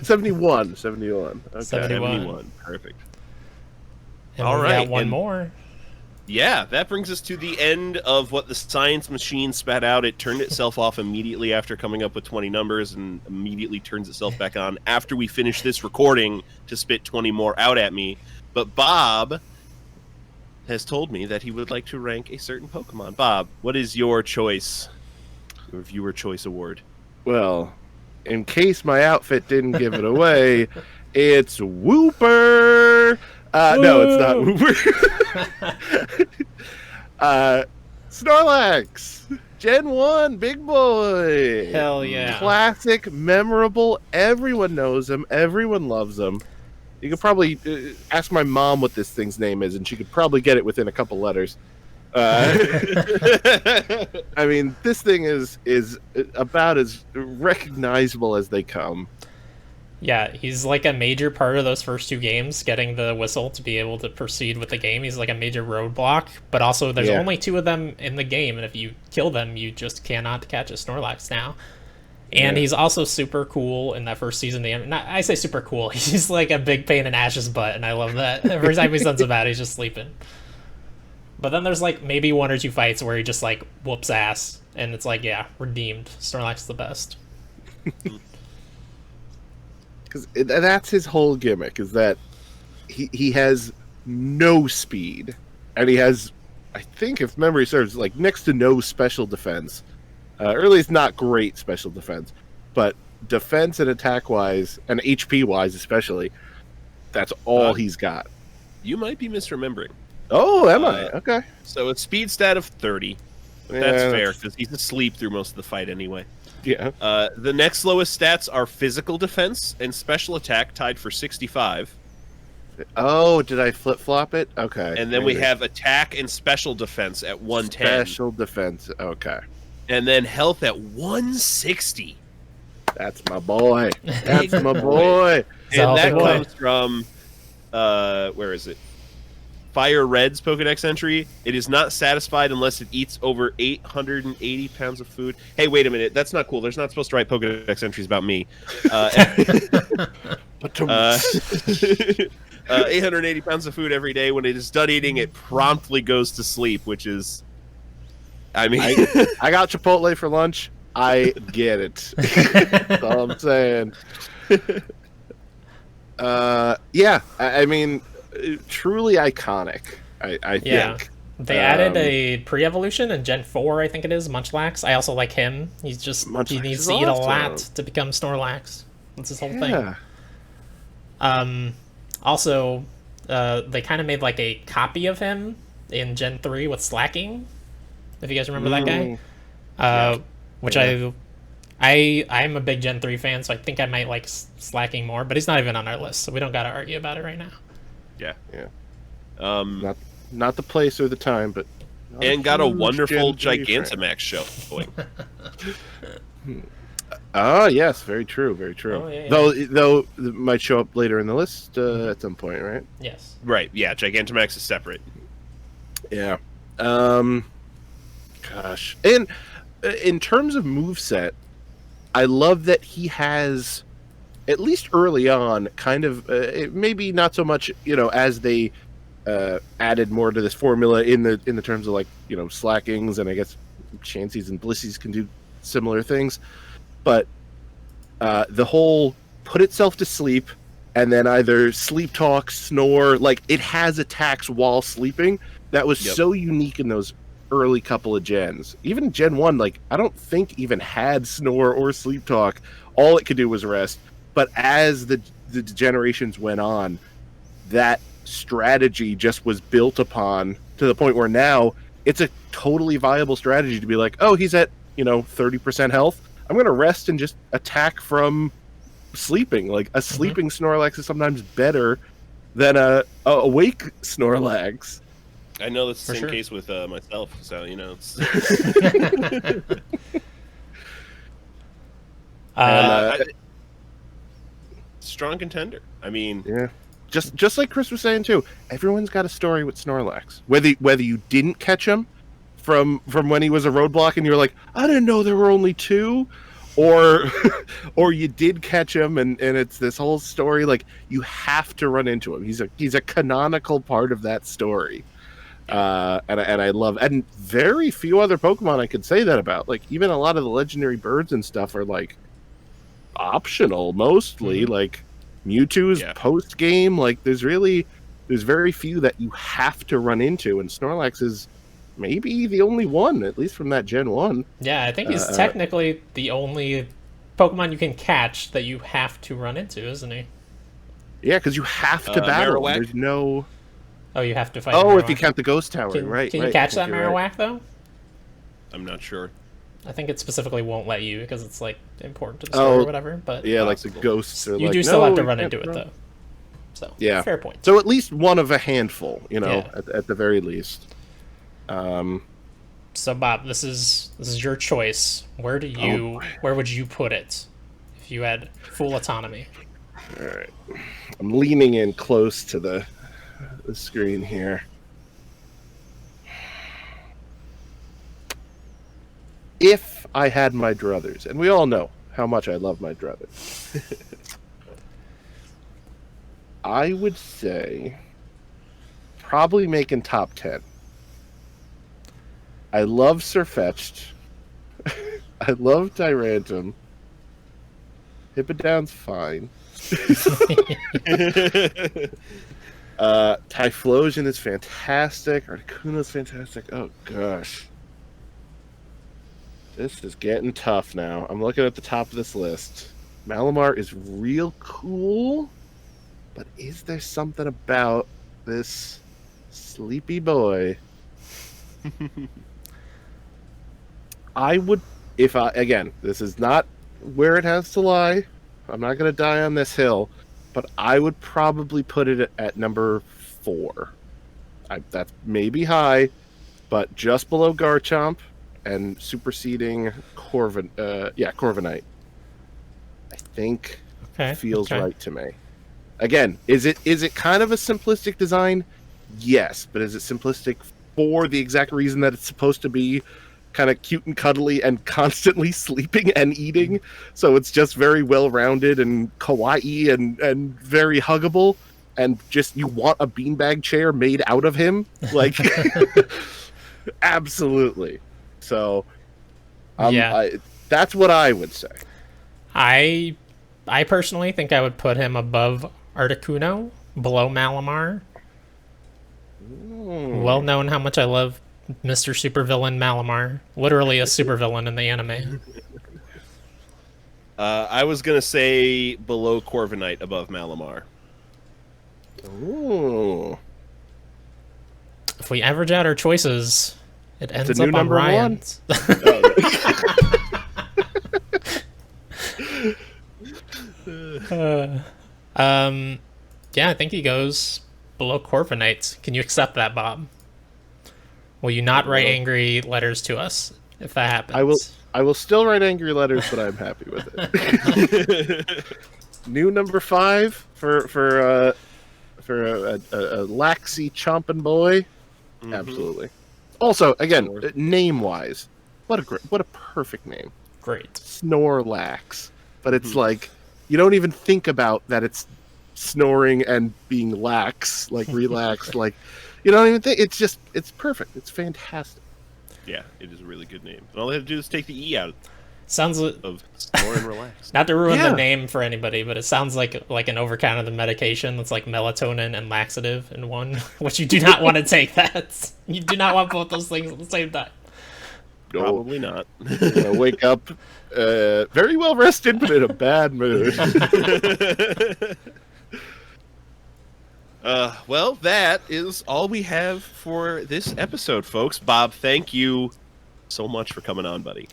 71. Okay. 71. 71. Perfect. And All we right. got one more. Yeah, that brings us to the end of what the science machine spat out. It turned itself off immediately after coming up with 20 numbers and immediately turns itself back on after we finish this recording to spit 20 more out at me. But Bob has told me that he would like to rank a certain Pokemon. Bob, what is your choice? Your viewer choice award. Well, in case my outfit didn't give it away, it's Wooper. No, it's not Wooper. Snorlax, Gen 1, big boy. Hell yeah. Classic, memorable. Everyone knows him. Everyone loves him. You could probably ask my mom what this thing's name is, and she could probably get it within a couple letters. I mean, this thing is about as recognizable as they come. Yeah, he's like a major part of those first two games, getting the whistle to be able to proceed with the game. He's like a major roadblock, but also there's only two of them in the game, and if you kill them, you just cannot catch a Snorlax now. And he's also super cool in that first season. I say super cool, he's like a big pain in Ash's butt, and I love that. Every time he sends him out, he's just sleeping. But then there's like maybe one or two fights where he just like whoops ass, and it's like, yeah, redeemed. Snorlax is the best. Because that's his whole gimmick, is that he has no speed, and he has, I think if memory serves, like next to no special defense. Or at least not great special defense, but defense and attack wise, and HP wise especially, that's all he's got. You might be misremembering. Oh, am I? Okay. So a speed stat of 30. But that's fair, because he's asleep through most of the fight anyway. Yeah. The next lowest stats are physical defense and special attack, tied for 65. Oh, did I flip-flop it? Okay. And then we have attack and special defense at 110. Special defense, okay. And then health at 160. That's my boy. That's my boy. And that comes from where is it? Fire Red's Pokedex entry. It is not satisfied unless it eats over 880 pounds of food. Hey, wait a minute. That's not cool. There's not supposed to write Pokedex entries about me. 880 pounds of food every day. When it is done eating, it promptly goes to sleep, which is... I mean... I got Chipotle for lunch. I get it. That's all I'm saying. Yeah, I mean... truly iconic, I think. They added a pre-evolution in Gen 4, I think it is, Munchlax. I also like him. He needs to eat a lot to become Snorlax. That's his whole thing. Also, they kind of made like a copy of him in Gen 3 with Slacking, if you guys remember that guy. Which I'm a big Gen 3 fan, so I think I might like Slacking more, but he's not even on our list, so we don't got to argue about it right now. Yeah. Not the place or the time, but and got a wonderful Gigantamax show going. Yes, very true, very true. Oh, yeah. Though it might show up later in the list at some point, right? Yes. Right. Yeah, Gigantamax is separate. Yeah. Gosh, and in terms of moveset, I love that he has, at least early on, kind of maybe not so much, as they added more to this formula in the terms of like Slackings, and I guess Chanseys and Blissies can do similar things, but the whole put itself to sleep and then either sleep talk, snore, like it has attacks while sleeping. That was so unique in those early couple of gens. Even Gen 1, like I don't think even had snore or sleep talk. All it could do was rest. But as the generations went on, that strategy just was built upon to the point where now it's a totally viable strategy to be like, oh, he's at 30% health. I'm going to rest and just attack from sleeping. Like a sleeping Snorlax is sometimes better than a awake Snorlax. I know that's the same case with myself, so it's... strong contender. I mean, yeah, just like Chris was saying too. Everyone's got a story with Snorlax. Whether you didn't catch him from when he was a roadblock and you were like, I didn't know there were only two, or you did catch him and it's this whole story. Like you have to run into him. He's a canonical part of that story. And I love, and very few other Pokemon I could say that about. Like even a lot of the legendary birds and stuff are like optional mostly. Like Mewtwo's post game. Like there's very few that you have to run into, and Snorlax is maybe the only one, at least from that Gen 1. Yeah, I think he's technically the only Pokemon you can catch that you have to run into, isn't he? Yeah, because you have to battle. Marowak? There's no... Oh, you have to fight. Oh, if you count the Ghost Tower, right? Can you catch that Marowak though? I'm not sure. I think it specifically won't let you because it's like important to the story or whatever. But yeah, like the ghosts. Are you do still have to run into it though. So yeah, fair point. So at least one of a handful, at the very least. So Bob, this is your choice. Where would you put it if you had full autonomy? All right, I'm leaning in close to the screen here. If I had my druthers, and we all know how much I love my druthers, I would say probably making top 10. I love Sirfetch'd. I love Tyrantrum. Hippowdon's fine. Typhlosion is fantastic. Articuno's fantastic. Oh gosh. This is getting tough now. I'm looking at the top of this list. Malamar is real cool, but is there something about this sleepy boy? I would, again, this is not where it has to lie. I'm not going to die on this hill, but I would probably put it at number 4. That's maybe high, but just below Garchomp and superseding Corviknight. I think feels right to me. Again, is it kind of a simplistic design? Yes, but is it simplistic for the exact reason that it's supposed to be kind of cute and cuddly and constantly sleeping and eating? So it's just very well-rounded and kawaii and very huggable, and just you want a beanbag chair made out of him? Like, absolutely. So, that's what I would say. I personally think I would put him above Articuno, below Malamar. Well known how much I love Mr. Supervillain Malamar. Literally a supervillain in the anime. I was going to say below Corviknight, above Malamar. Ooh. If we average out our choices, it ends It's a new up on number Ryan's. Yeah, I think he goes below Corviknight. Can you accept that, Bob? Will you not write angry letters to us if that happens? I will still write angry letters, but I'm happy with it. New number 5 for a laxy chomping boy. Mm-hmm. Absolutely. Also, again, name wise, what a perfect name. Great. Snorlax. But it's like, you don't even think about that it's snoring and being lax, like relaxed, like, you don't even think. It's perfect. It's fantastic. Yeah, it is a really good name. And all they have to do is take the E out Sounds of snore and relax. Not to ruin the name for anybody, but it sounds like an overcount of the medication that's like melatonin and laxative in one, which you do not want to take that. You do not want both those things at the same time. Probably not. Wake up very well rested, but in a bad mood. Well, that is all we have for this episode, folks. Bob, thank you so much for coming on, buddy.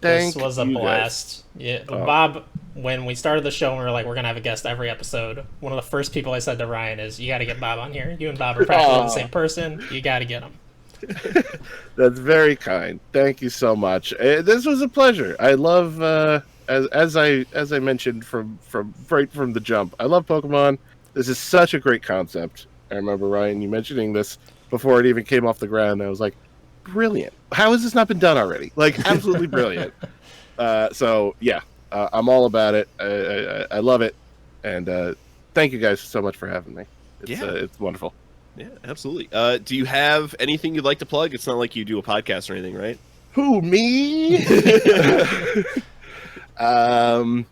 This was a blast. Yeah, Bob, when we started the show and we were like, we're going to have a guest every episode, one of the first people I said to Ryan is, you got to get Bob on here. You and Bob are practically the same person. You got to get him. That's very kind. Thank you so much. This was a pleasure. I love, as I mentioned right from the jump, I love Pokemon. This is such a great concept. I remember, Ryan, you mentioning this before it even came off the ground. I was like, brilliant. How has this not been done already? Like, absolutely brilliant. So, yeah, I'm all about it. I love it. And thank you guys so much for having me. It's wonderful. Yeah, absolutely. Do you have anything you'd like to plug? It's not like you do a podcast or anything, right? Who, me? I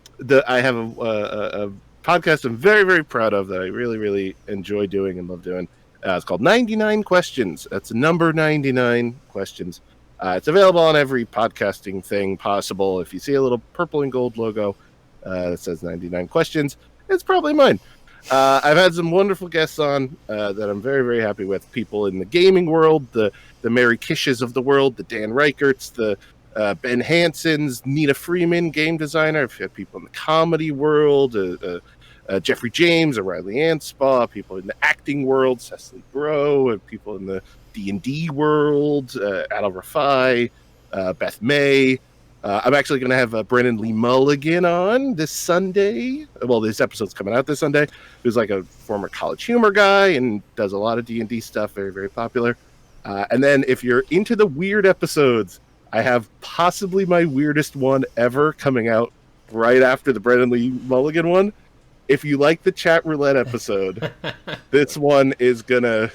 have a podcast I'm very, very proud of that I really, really enjoy doing and love doing. It's called 99 Questions. That's number 99 questions. It's available on every podcasting thing possible. If you see a little purple and gold logo that says 99 Questions, it's probably mine. I've had some wonderful guests on that I'm very, very happy with. People in the gaming world, the Mary Kishes of the world, the Dan Reicherts, the Ben Hansons, Nina Freeman, game designer. I've had people in the comedy world, Jeffrey James, O'Reilly Anspaugh, people in the acting world, Cecily Bro, people in the D&D world, Adal Rafai, Beth May. I'm actually going to have Brennan Lee Mulligan on this Sunday. Well, this episode's coming out this Sunday. Who's like a former College Humor guy and does a lot of D&D stuff, very, very popular. And then if you're into the weird episodes, I have possibly my weirdest one ever coming out right after the Brennan Lee Mulligan one. If you like the chat roulette episode, this one is going to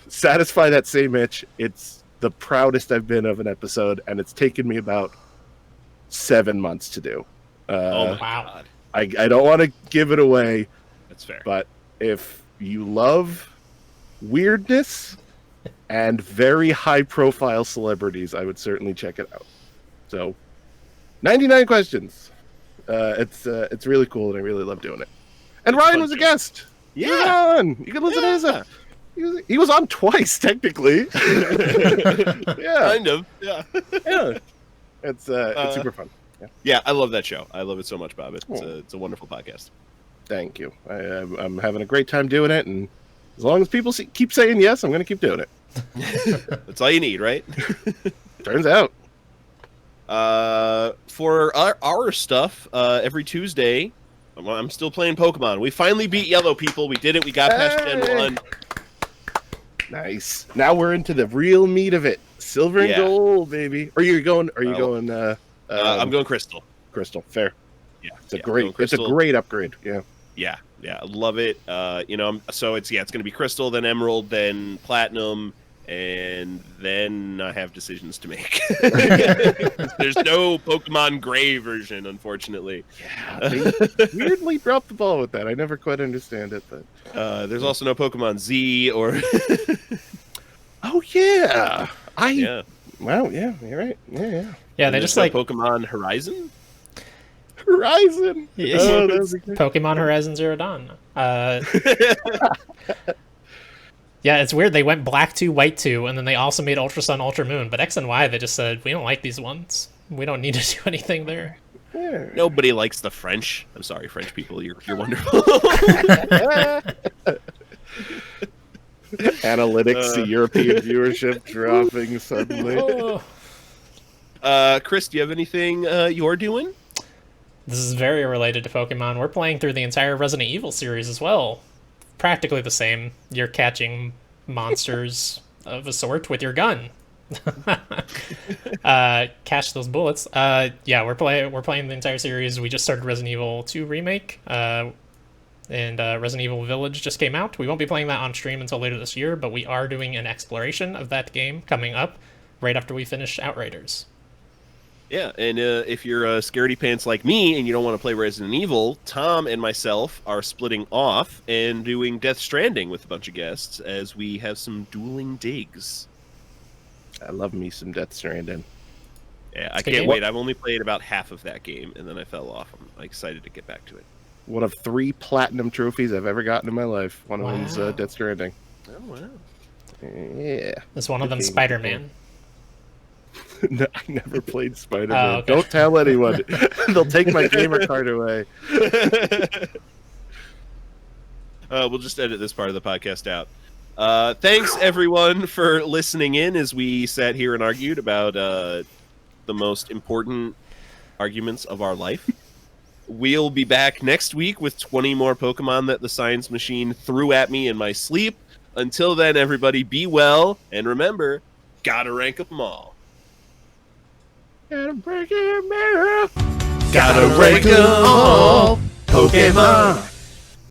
satisfy that same itch. It's the proudest I've been of an episode, and it's taken me about 7 months to do. Oh, wow. I don't want to give it away. That's fair. But if you love weirdness and very high-profile celebrities, I would certainly check it out. So, 99 questions. It's really cool, and I really love doing it. And Ryan was a guest. Yeah. He was on. You can listen to his. He was on twice, technically. Yeah. Kind of. Yeah. Yeah. It's super fun. Yeah, I love that show. I love it so much, Bob. It's a wonderful podcast. Thank you. I'm having a great time doing it, and as long as people keep saying yes, I'm going to keep doing it. That's all you need, right? Turns out. For our stuff, every Tuesday, I'm still playing Pokemon. We finally beat Yellow, people. We did it. We got past Gen 1. Nice. Now we're into the real meat of it. Silver and gold, baby. Are you going? I'm going Crystal. Crystal, fair. Yeah, it's a great upgrade. Yeah. Yeah, I love it. So it's going to be Crystal, then Emerald, then Platinum, and then I have decisions to make. There's no Pokemon Gray version, unfortunately. Yeah, they weirdly dropped the ball with that. I never quite understand it, but there's also no Pokemon Z or. Oh yeah, yeah. Wow, yeah, you're right. Yeah. Yeah, they just like Pokemon Horizon. Yeah, Pokemon Horizon Zero Dawn. Yeah, it's weird. They went Black 2, White 2, and then they also made Ultra Sun, Ultra Moon. But X and Y, they just said, we don't like these ones. We don't need to do anything there. Yeah. Nobody likes the French. I'm sorry, French people. You're wonderful. Analytics to European viewership dropping suddenly. Chris, do you have anything you're doing? This is very related to Pokemon. We're playing through the entire Resident Evil series as well. Practically the same. You're catching monsters of a sort with your gun. Catch those bullets. Yeah, we're playing the entire series. We just started Resident Evil 2 Remake. And Resident Evil Village just came out. We won't be playing that on stream until later this year, but we are doing an exploration of that game coming up right after we finish Outriders. Yeah, and if you're scaredy pants like me and you don't want to play Resident Evil, Tom and myself are splitting off and doing Death Stranding with a bunch of guests as we have some dueling digs. I love me some Death Stranding. Yeah, I can't wait. I've only played about half of that game, and then I fell off. I'm excited to get back to it. One of 3 platinum trophies I've ever gotten in my life. One of them's Death Stranding. Oh, wow. Yeah. Is one of them Spider-Man? No, I never played Spider-Man. Okay. Don't tell anyone. They'll take my gamer card away. We'll just edit this part of the podcast out. Thanks, everyone, for listening in as we sat here and argued about the most important arguments of our life. We'll be back next week with 20 more Pokemon that the science machine threw at me in my sleep. Until then, everybody, be well, and remember, gotta rank 'em all. Gotta break it, mirror. Gotta rank 'em all, Pokemon.